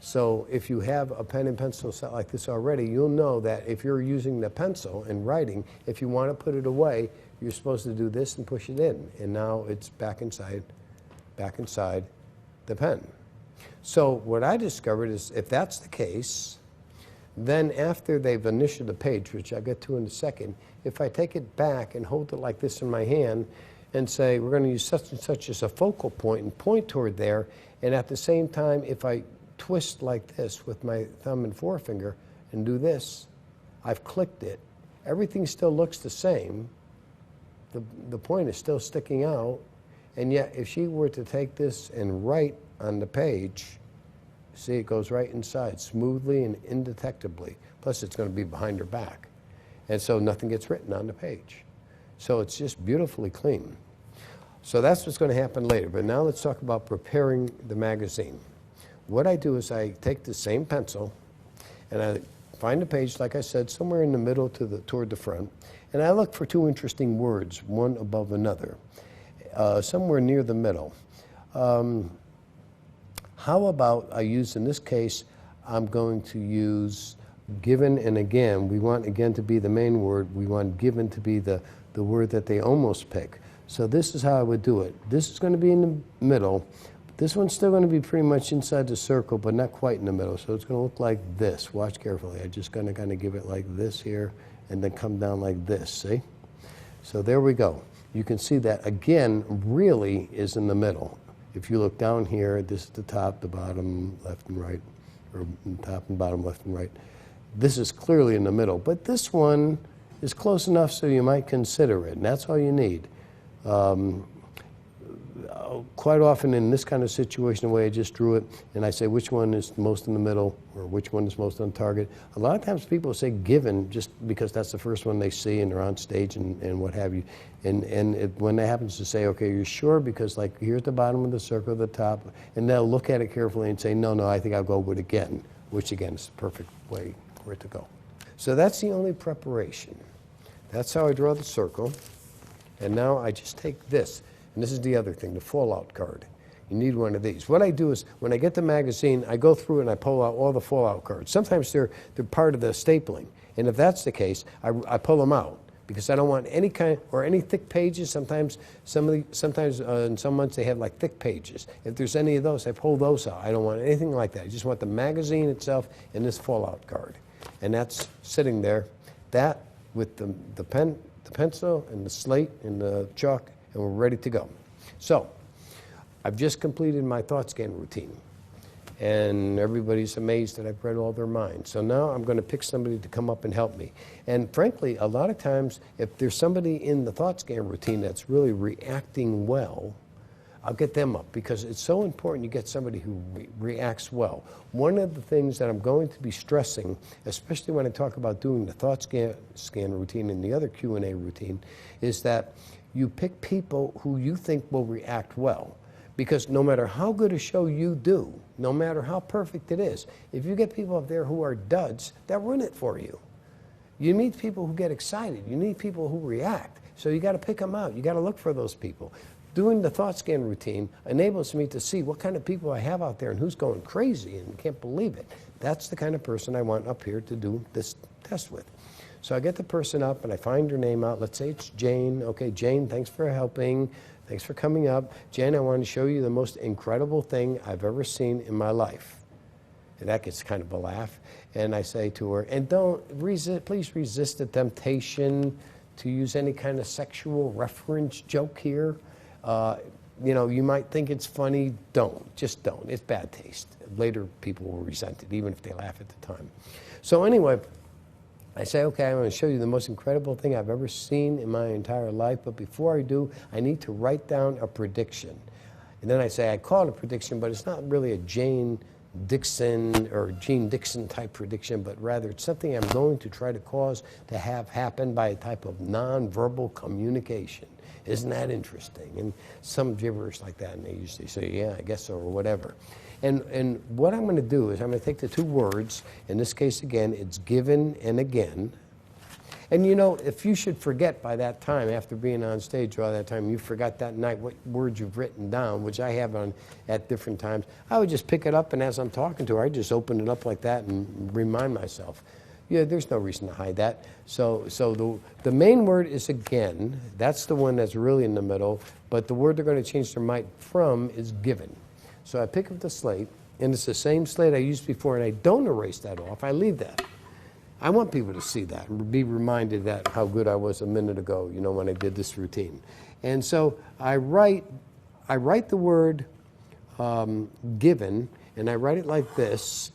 Speaker 1: So if you have a pen and pencil set like this already, you'll know that if you're using the pencil and writing, if you want to put it away, you're supposed to do this and push it in. And now it's back inside the pen. So what I discovered is if that's the case, then after they've initialed the page, which I'll get to in a second, if I take it back and hold it like this in my hand and say, we're going to use such and such as a focal point and point toward there, and at the same time, if I twist like this with my thumb and forefinger and do this, I've clicked it. Everything still looks the same. The point is still sticking out, and yet if she were to take this and write on the page, see, it goes right inside smoothly and indetectably. Plus, it's going to be behind her back. And so nothing gets written on the page. So it's just beautifully clean. So that's what's going to happen later. But now let's talk about preparing the magazine. What I do is I take the same pencil and I find a page, like I said, somewhere in the middle toward the front, and I look for two interesting words, one above another, somewhere near the middle. How about I use, in this case, I'm going to use given and again. We want again to be the main word. We want given to be the word that they almost pick. So this is how I would do it. This is going to be in the middle. This one's still going to be pretty much inside the circle, but not quite in the middle. So it's going to look like this. Watch carefully. I'm just going to kind of give it like this here and then come down like this, see? So there we go. You can see that, again, really is in the middle. If you look down here, this is the top, the bottom, left and right, or top and bottom, left and right. This is clearly in the middle, but this one is close enough so you might consider it, and that's all you need. Quite often in this kind of situation, the way I just drew it, and I say which one is most in the middle or which one is most on target, a lot of times people say given just because that's the first one they see and they're on stage and what have you. And when that happens to say, okay, you're sure? Because like here's the bottom of the circle, the top, and they'll look at it carefully and say, no, I think I'll go with again, which again is the perfect way for it to go. So that's the only preparation. That's how I draw the circle. And now I just take this. And this is the other thing, the fallout card. You need one of these. What I do is, when I get the magazine, I go through and I pull out all the fallout cards. Sometimes they're part of the stapling. And if that's the case, I pull them out because I don't want any kind, or any thick pages. Sometimes in some months they have like thick pages. If there's any of those, I pull those out. I don't want anything like that. I just want the magazine itself and this fallout card. And that's sitting there. That with the pen, the pencil, and the slate, and the chalk, and we're ready to go. So, I've just completed my thought scan routine, and everybody's amazed that I've read all their minds. So now I'm going to pick somebody to come up and help me. And frankly, a lot of times, if there's somebody in the thought scan routine that's really reacting well, I'll get them up because it's so important you get somebody who reacts well. One of the things that I'm going to be stressing, especially when I talk about doing the thought scan routine and the other Q&A routine, is that you pick people who you think will react well. Because no matter how good a show you do, no matter how perfect it is, if you get people up there who are duds, they'll ruin it for you. You need people who get excited. You need people who react. So you got to pick them out. You got to look for those people. Doing the thought scan routine enables me to see what kind of people I have out there and who's going crazy and can't believe it. That's the kind of person I want up here to do this test with. So I get the person up and I find her name out. Let's say it's Jane. Okay, Jane, thanks for helping. Thanks for coming up. Jane, I want to show you the most incredible thing I've ever seen in my life. And that gets kind of a laugh. And I say to her, and please resist the temptation to use any kind of sexual reference joke here. you know, you might think it's funny. Don't. Just don't. It's bad taste. Later, people will resent it, even if they laugh at the time. So anyway, I say, okay, I'm going to show you the most incredible thing I've ever seen in my entire life. But before I do, I need to write down a prediction. And then I say, I call it a prediction, but it's not really a Jane Dixon or Gene Dixon type prediction, but rather it's something I'm going to try to cause to have happen by a type of nonverbal communication. Isn't that interesting? And some gibberish like that, and they usually say, yeah, I guess so, or whatever. And what I'm going to do is I'm going to take the two words, in this case again, it's given and again. And you know, if you should forget by that time, after being on stage all that time, you forgot that night what words you've written down, which I have on at different times, I would just pick it up, and as I'm talking to her, I just open it up like that and remind myself. Yeah, there's no reason to hide that. So the main word is again. That's the one that's really in the middle, but the word they're going to change their mind from is given. So I pick up the slate, and it's the same slate I used before, and I don't erase that off. I leave that. I want people to see that and be reminded that how good I was a minute ago, you know, when I did this routine. And so I write the word given, and I write it like this,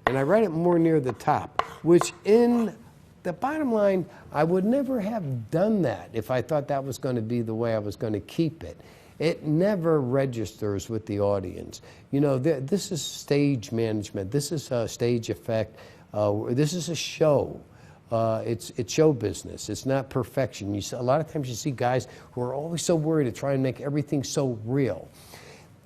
Speaker 1: and I write it more near the top, which in the bottom line, I would never have done that if I thought that was going to be the way I was going to keep it. It never registers with the audience. You know, this is stage management. This is a stage effect. This is a show. It's show business. It's not perfection. A lot of times you see guys who are always so worried to try and make everything so real.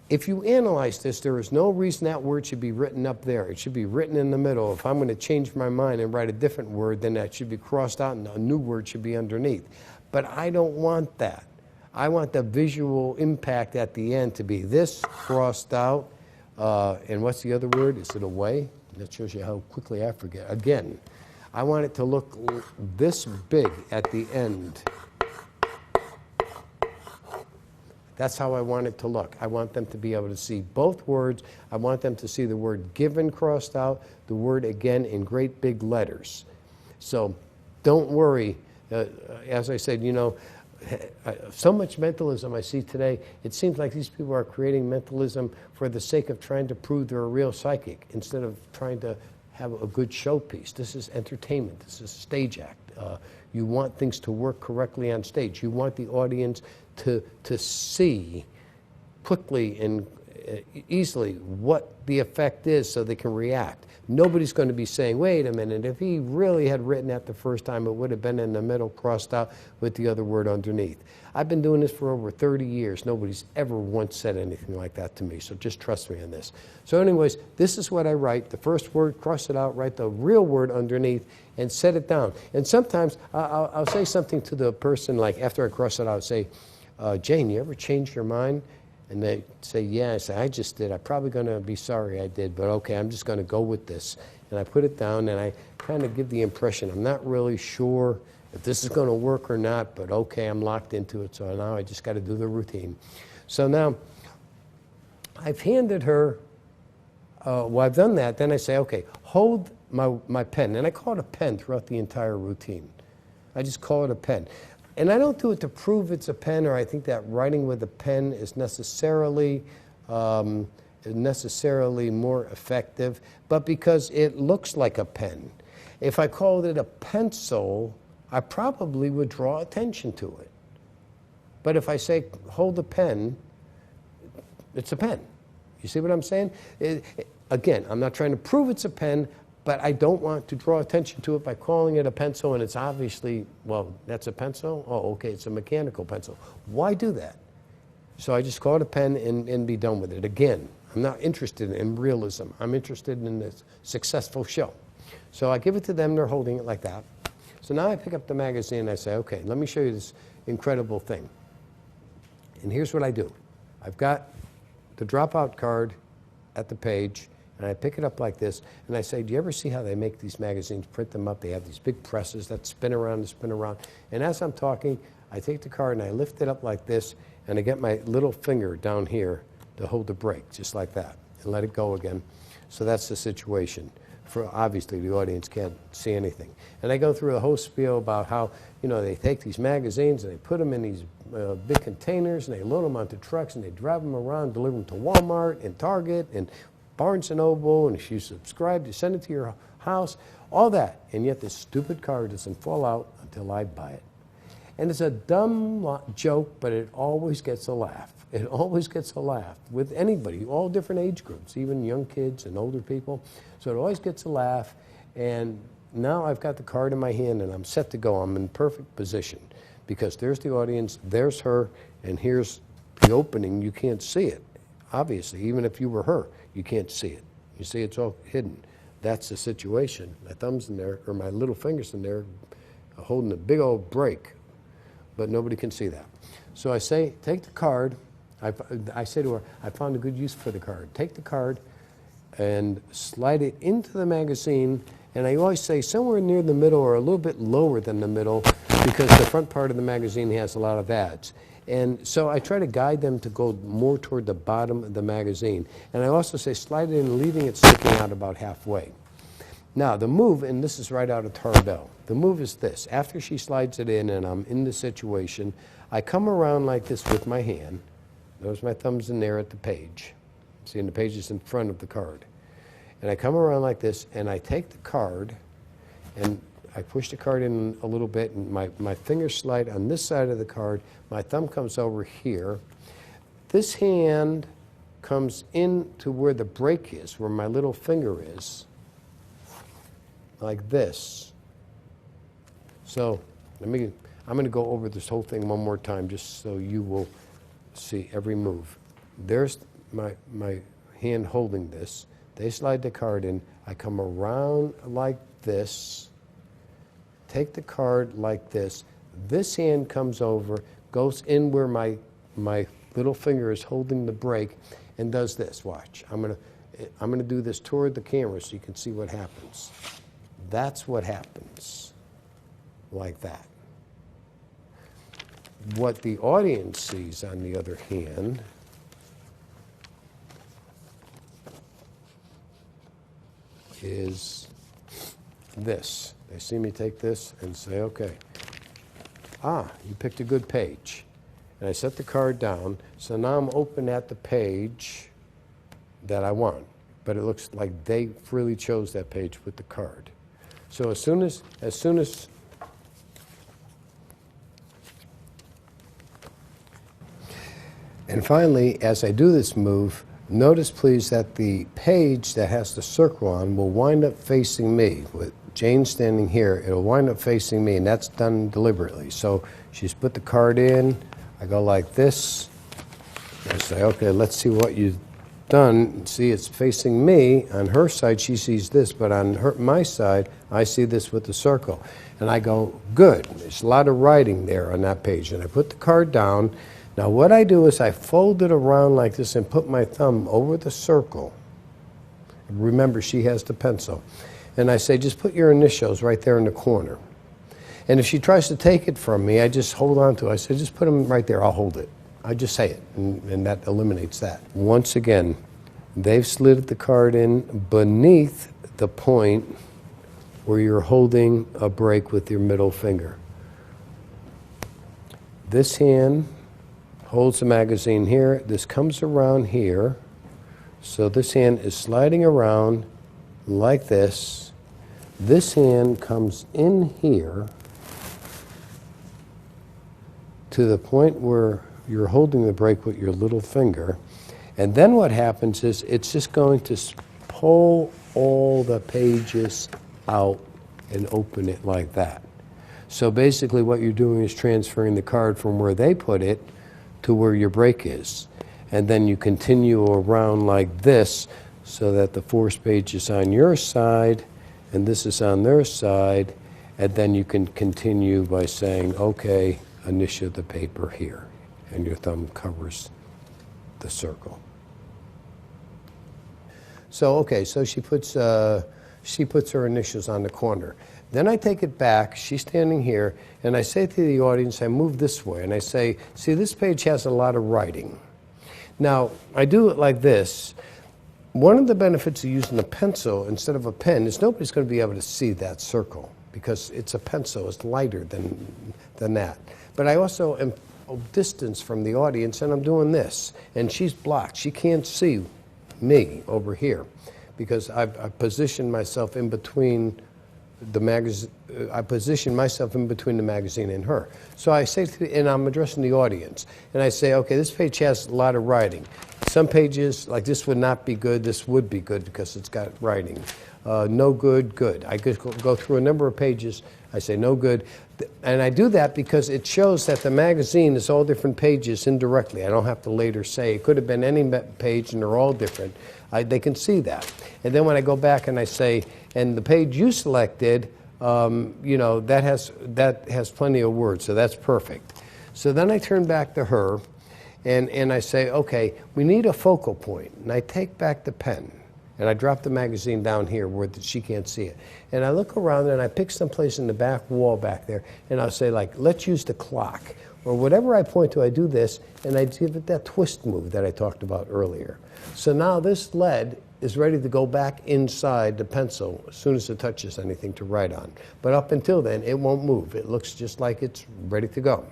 Speaker 1: If you analyze this, there is no reason that word should be written up there. It should be written in the middle. If I'm going to change my mind and write a different word, then that should be crossed out and a new word should be underneath. But I don't want that. I want the visual impact at the end to be this crossed out. And what's the other word? Is it away? That shows you how quickly I forget. Again, I want it to look this big at the end. That's how I want it to look. I want them to be able to see both words. I want them to see the word given crossed out, the word again in great big letters. So don't worry. As I said, you know, so much mentalism I see today, it seems like these people are creating mentalism for the sake of trying to prove they're a real psychic instead of trying to have a good showpiece. This is entertainment. This is a stage act. You want things to work correctly on stage. You want the audience to see quickly and easily what the effect is so they can react. Nobody's going to be saying, wait a minute, if he really had written that the first time, it would have been in the middle crossed out with the other word underneath. I've been doing this for over 30 years. Nobody's ever once said anything like that to me, so just trust me on this. So anyways, this is what I write. The first word, cross it out, write the real word underneath, and set it down. And sometimes I'll say something to the person, like after I cross it out, say, Jane, you ever change your mind? And they say, yeah. I say, I just did. I'm probably going to be sorry I did, but okay, I'm just going to go with this. And I put it down, and I kind of give the impression I'm not really sure if this is going to work or not, but okay, I'm locked into it, so now I just got to do the routine. So now I've handed her, well, I've done that. Then I say, okay, hold my pen. And I call it a pen throughout the entire routine. I just call it a pen. And I don't do it to prove it's a pen, or I think that writing with a pen is necessarily more effective, but because it looks like a pen. If I called it a pencil, I probably would draw attention to it. But if I say, hold a pen, it's a pen. You see what I'm saying? Again, I'm not trying to prove it's a pen, but I don't want to draw attention to it by calling it a pencil, and it's obviously, well, that's a pencil? Oh, okay, it's a mechanical pencil. Why do that? So I just call it a pen and be done with it. Again, I'm not interested in realism. I'm interested in this successful show. So I give it to them, they're holding it like that. So now I pick up the magazine and I say, okay, let me show you this incredible thing. And here's what I do. I've got the dropout card at the page, and I pick it up like this, and I say, do you ever see how they make these magazines, print them up? They have these big presses that spin around and spin around. And as I'm talking, I take the card and I lift it up like this, and I get my little finger down here to hold the brake, just like that, and let it go again. So that's the situation. Obviously, the audience can't see anything. And I go through a whole spiel about how, you know, they take these magazines and they put them in these big containers, and they load them onto trucks, and they drive them around, deliver them to Walmart and Target and Barnes & Noble, and if you subscribe, you send it to your house, all that. And yet this stupid car doesn't fall out until I buy it. And it's a dumb joke, but it always gets a laugh. It always gets a laugh with anybody, all different age groups, even young kids and older people. So it always gets a laugh. And now I've got the card in my hand and I'm set to go. I'm in perfect position because there's the audience, there's her, and here's the opening. You can't see it, obviously. Even if you were her, you can't see it. You see it's all hidden. That's the situation. My thumb's in there, or my little finger's in there, holding a big old brake, but nobody can see that. So I say, take the card. I say to her, I found a good use for the card. Take the card and slide it into the magazine, and I always say somewhere near the middle or a little bit lower than the middle because the front part of the magazine has a lot of ads. And so I try to guide them to go more toward the bottom of the magazine. And I also say slide it in, leaving it sticking out about halfway. Now the move, and this is right out of Tarbell, the move is this. After she slides it in and I'm in the situation, I come around like this with my hand. Notice my thumb's in there at the page. See, and the page is in front of the card. And I come around like this, and I take the card, and I push the card in a little bit, and my fingers slide on this side of the card. My thumb comes over here. This hand comes in to where the brake is, where my little finger is, like this. So I'm going to go over this whole thing one more time just so you will see every move. There's my hand holding this. They slide the card in. I come around like this, take the card like this. This hand comes over, goes in where my little finger is holding the brake, and does this. Watch. I'm gonna do this toward the camera so you can see what happens. That's what happens, like that. What the audience sees, on the other hand, is this. They see me take this and say, okay, you picked a good page. And I set the card down, so now I'm open at the page that I want. But it looks like they freely chose that page with the card. So as soon as and finally, as I do this move, notice please that the page that has the circle on will wind up facing me. With Jane standing here, it'll wind up facing me, and that's done deliberately. So she's put the card in, I go like this, I say, okay, let's see what you've done. See, it's facing me. On her side, she sees this, but on my side, I see this with the circle. And I go, good, there's a lot of writing there on that page. And I put the card down. Now what I do is I fold it around like this and put my thumb over the circle. Remember, she has the pencil. And I say, just put your initials right there in the corner. And if she tries to take it from me, I just hold on to it. I say, just put them right there, I'll hold it. I just say it, and that eliminates that. Once again, they've slid the card in beneath the point where you're holding a brake with your middle finger. This hand holds the magazine here. This comes around here. So this hand is sliding around like this. This hand comes in here to the point where you're holding the brake with your little finger. And then what happens is it's just going to pull all the pages out and open it like that. So basically what you're doing is transferring the card from where they put it to where your brake is. And then you continue around like this so that the force page is on your side and this is on their side. And then you can continue by saying, okay, initial the paper here. And your thumb covers the circle. So, okay, so she puts her initials on the corner. Then I take it back, she's standing here, and I say to the audience, I move this way, and I say, see, this page has a lot of writing. Now, I do it like this. One of the benefits of using a pencil instead of a pen is nobody's going to be able to see that circle because it's a pencil, it's lighter than that. But I also am a distance from the audience, and I'm doing this. And she's blocked. She can't see me over here because I've positioned myself in between the magazine. I position myself in between the magazine and her. So I say, and I'm addressing the audience, and I say, okay, this page has a lot of writing. Some pages, like this would not be good, this would be good because it's got writing. No good, good. I could go through a number of pages, I say no good. And I do that because it shows that the magazine is all different pages indirectly. I don't have to later say, it could have been any page and they're all different. They can see that. And then when I go back and I say, and the page you selected, you know, that has plenty of words, so that's perfect. So then I turn back to her, and I say, okay, we need a focal point. And I take back the pen, and I drop the magazine down here where she can't see it. And I look around and I pick someplace in the back wall back there, and I'll say, like, let's use the clock. Or whatever I point to, I do this, and I give it that twist move that I talked about earlier. So now this lead is ready to go back inside the pencil as soon as it touches anything to write on. But up until then, it won't move. It looks just like it's ready to go.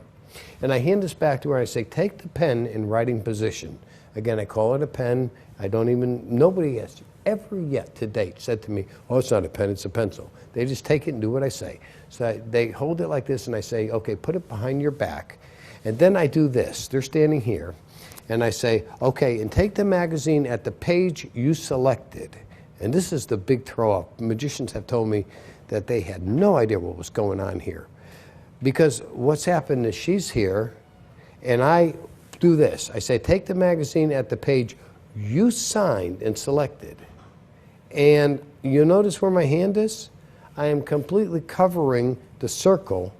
Speaker 1: And I hand this back to her, and I say, take the pen in writing position. Again, I call it a pen. Nobody has ever yet to date said to me, oh, it's not a pen, it's a pencil. They just take it and do what I say. So they hold it like this, and I say, okay, put it behind your back. And then I do this. They're standing here. And I say, okay, and take the magazine at the page you selected. And this is the big throw-off. Magicians have told me that they had no idea what was going on here. Because what's happened is she's here, and I do this. I say, take the magazine at the page you signed and selected. And you notice where my hand is? I am completely covering the circle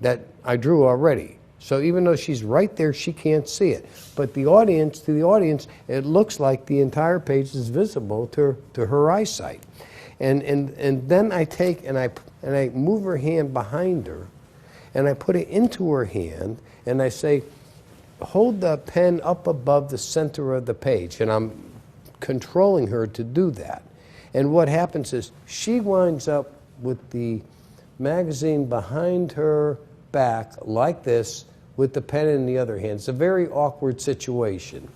Speaker 1: that I drew already. So even though she's right there, she can't see it. But to the audience, it looks like the entire page is visible to her eyesight. And then I take and I move her hand behind her, and I put it into her hand, and I say, hold the pen up above the center of the page, and I'm controlling her to do that. And what happens is she winds up with the magazine behind her back like this with the pen in the other hand. It's a very awkward situation.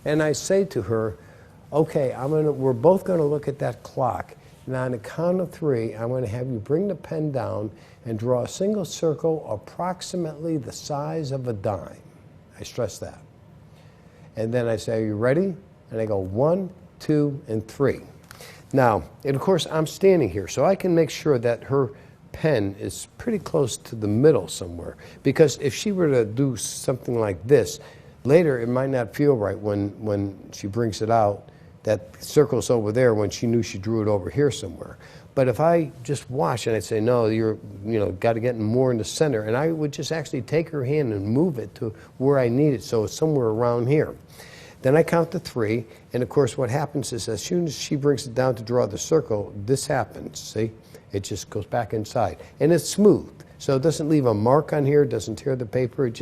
Speaker 1: And I say to her, okay, we're both going to look at that clock. And on the count of 3, I'm going to have you bring the pen down and draw a single circle approximately the size of a dime. I stress that. And then I say, are you ready? And I go 1, 2, and 3. Now, and of course, I'm standing here, so I can make sure that her pen is pretty close to the middle somewhere. Because if she were to do something like this, later it might not feel right when she brings it out, that circle's over there when she knew she drew it over here somewhere. But if I just watch and I'd say, no, got to get more in the center, and I would just actually take her hand and move it to where I need it, so it's somewhere around here. Then I count to 3, and of course what happens is as soon as she brings it down to draw the circle, this happens, see? It just goes back inside. And it's smooth, so it doesn't leave a mark on here, it doesn't tear the paper, and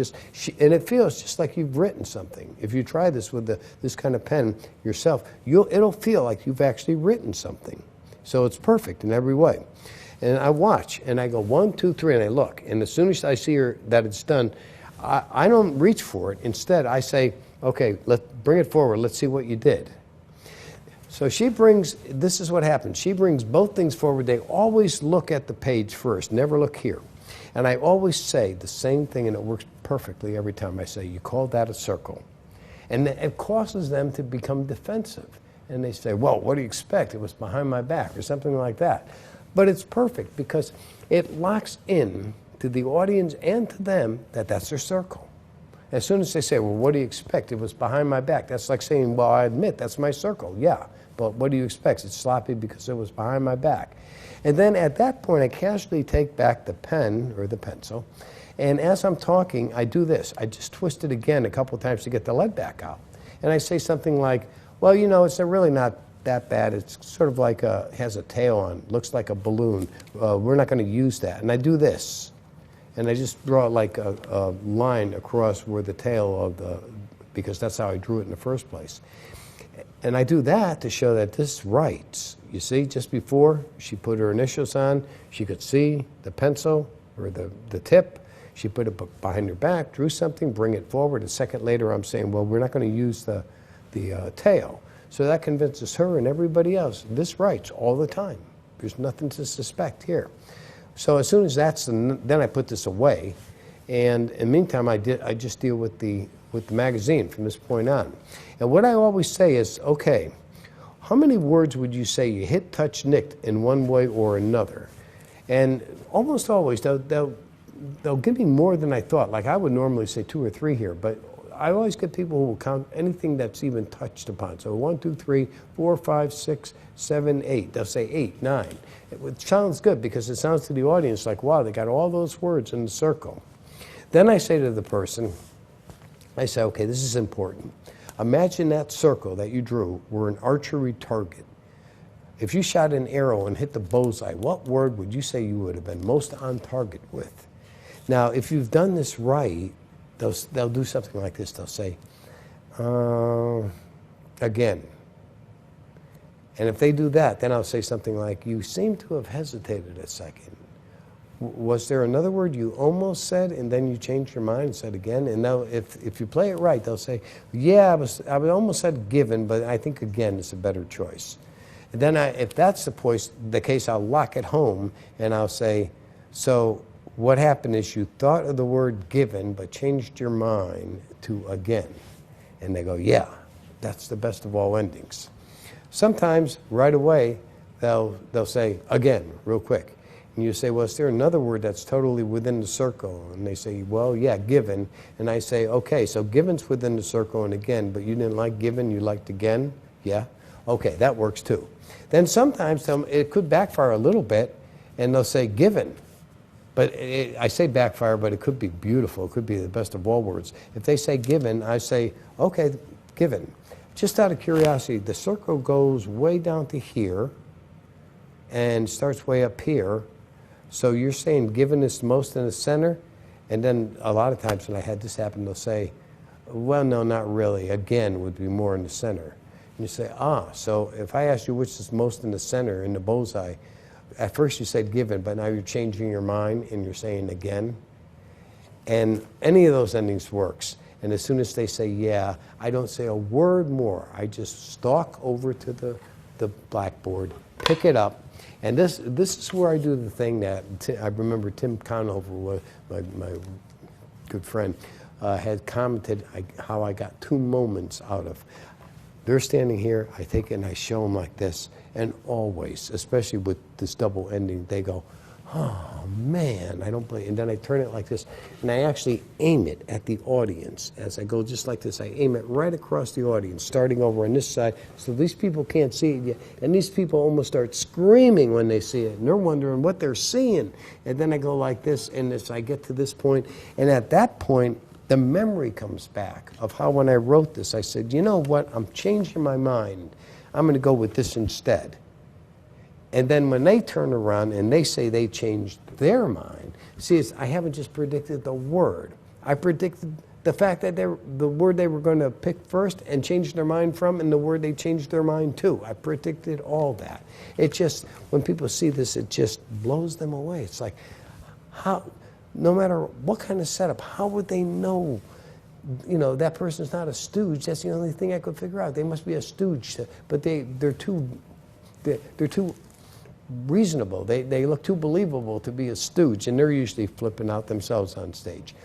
Speaker 1: it feels just like you've written something. If you try this with this kind of pen yourself, it'll feel like you've actually written something. So it's perfect in every way. And I watch, and I go 1, 2, 3, and I look. And as soon as I see her that it's done, I don't reach for it. Instead, I say, okay, let's bring it forward. Let's see what you did. So this is what happens. She brings both things forward. They always look at the page first, never look here. And I always say the same thing, and it works perfectly every time. I say, you call that a circle. And it causes them to become defensive. And they say, well, what do you expect? It was behind my back or something like that. But it's perfect because it locks in to the audience and to them that that's their circle. As soon as they say, well, what do you expect? It was behind my back. That's like saying, well, I admit that's my circle. Yeah, but what do you expect? It's sloppy because it was behind my back. And then at that point, I casually take back the pen or the pencil. And as I'm talking, I do this. I just twist it again a couple of times to get the lead back out. And I say something like, well, it's really not that bad. It's sort of like has a tail on, looks like a balloon. We're not going to use that. And I do this. And I just draw like a line across where the tail of because that's how I drew it in the first place. And I do that to show that this writes. You see, just before she put her initials on, she could see the pencil or the tip, She put it behind her back, drew something, bring it forward. A second later, I'm saying, well, we're not going to use the tail. So that convinces her and everybody else, this writes all the time. There's nothing to suspect here. So as soon as that's, then I put this away. And in the meantime, I just deal with the magazine from this point on. And what I always say is, okay, how many words would you say you hit, touch, nicked in one way or another? And almost always, they'll give me more than I thought. Like I would normally say 2 or 3 here, but I always get people who will count anything that's even touched upon. So 1, 2, 3, 4, 5, 6, 7, 8. They'll say 8, 9. It sounds good because it sounds to the audience like, wow, they got all those words in the circle. Then I say to the person, I say, okay, this is important. Imagine that circle that you drew were an archery target. If you shot an arrow and hit the bullseye, what word would you say you would have been most on target with? Now, if you've done this right, they'll do something like this. They'll say, again. And if they do that, then I'll say something like, you seem to have hesitated a second. Was there another word you almost said and then you changed your mind and said again? And now if you play it right, they'll say, yeah, I almost said given, but I think again is a better choice. And then if that's the case, I'll lock it home and I'll say, so what happened is you thought of the word given but changed your mind to again. And they go, yeah, that's the best of all endings. Sometimes right away they'll say again real quick. And you say, well, is there another word that's totally within the circle? And they say, well, yeah, given. And I say, okay, so given's within the circle and again, but you didn't like given, you liked again? Yeah? Okay, that works too. Then sometimes it could backfire a little bit, and they'll say given. But I say backfire, but it could be beautiful. It could be the best of all words. If they say given, I say, okay, given. Just out of curiosity, the circle goes way down to here and starts way up here. So you're saying given is most in the center? And then a lot of times when I had this happen, they'll say, well, no, not really. Again would be more in the center. And you say, so if I ask you which is most in the center, in the bullseye, at first you said given, but now you're changing your mind and you're saying again. And any of those endings works. And as soon as they say yeah, I don't say a word more. I just stalk over to the blackboard, pick it up. And this is where I do the thing that I remember Tim Conover, my good friend, had commented how I got 2 moments out of. They're standing here, I take it and I show them like this, and always, especially with this double ending, they go, oh man, I don't believe. And then I turn it like this, and I actually aim it at the audience. As I go just like this, I aim it right across the audience, starting over on this side, so these people can't see it yet. And these people almost start screaming when they see it, and they're wondering what they're seeing. And then I go like this, and as I get to this point, and at that point, the memory comes back of how when I wrote this, I said, you know what, I'm changing my mind. I'm going to go with this instead. And then when they turn around and they say they changed their mind, see, I haven't just predicted the word. I predicted the fact that the word they were going to pick first and change their mind from, and the word they changed their mind to. I predicted all that. It just, when people see this, it just blows them away. It's like, how, no matter what kind of setup, how would they know, you know, that person's not a stooge? That's the only thing I could figure out. They must be a stooge. But they're too reasonable. They look too believable to be a stooge, and they're usually flipping out themselves on stage.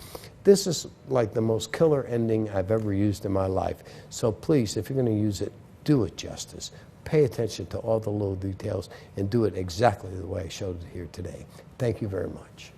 Speaker 1: This is like the most killer ending I've ever used in my life. So please, if you're going to use it, do it justice. Pay attention to all the little details and do it exactly the way I showed it here today. Thank you very much.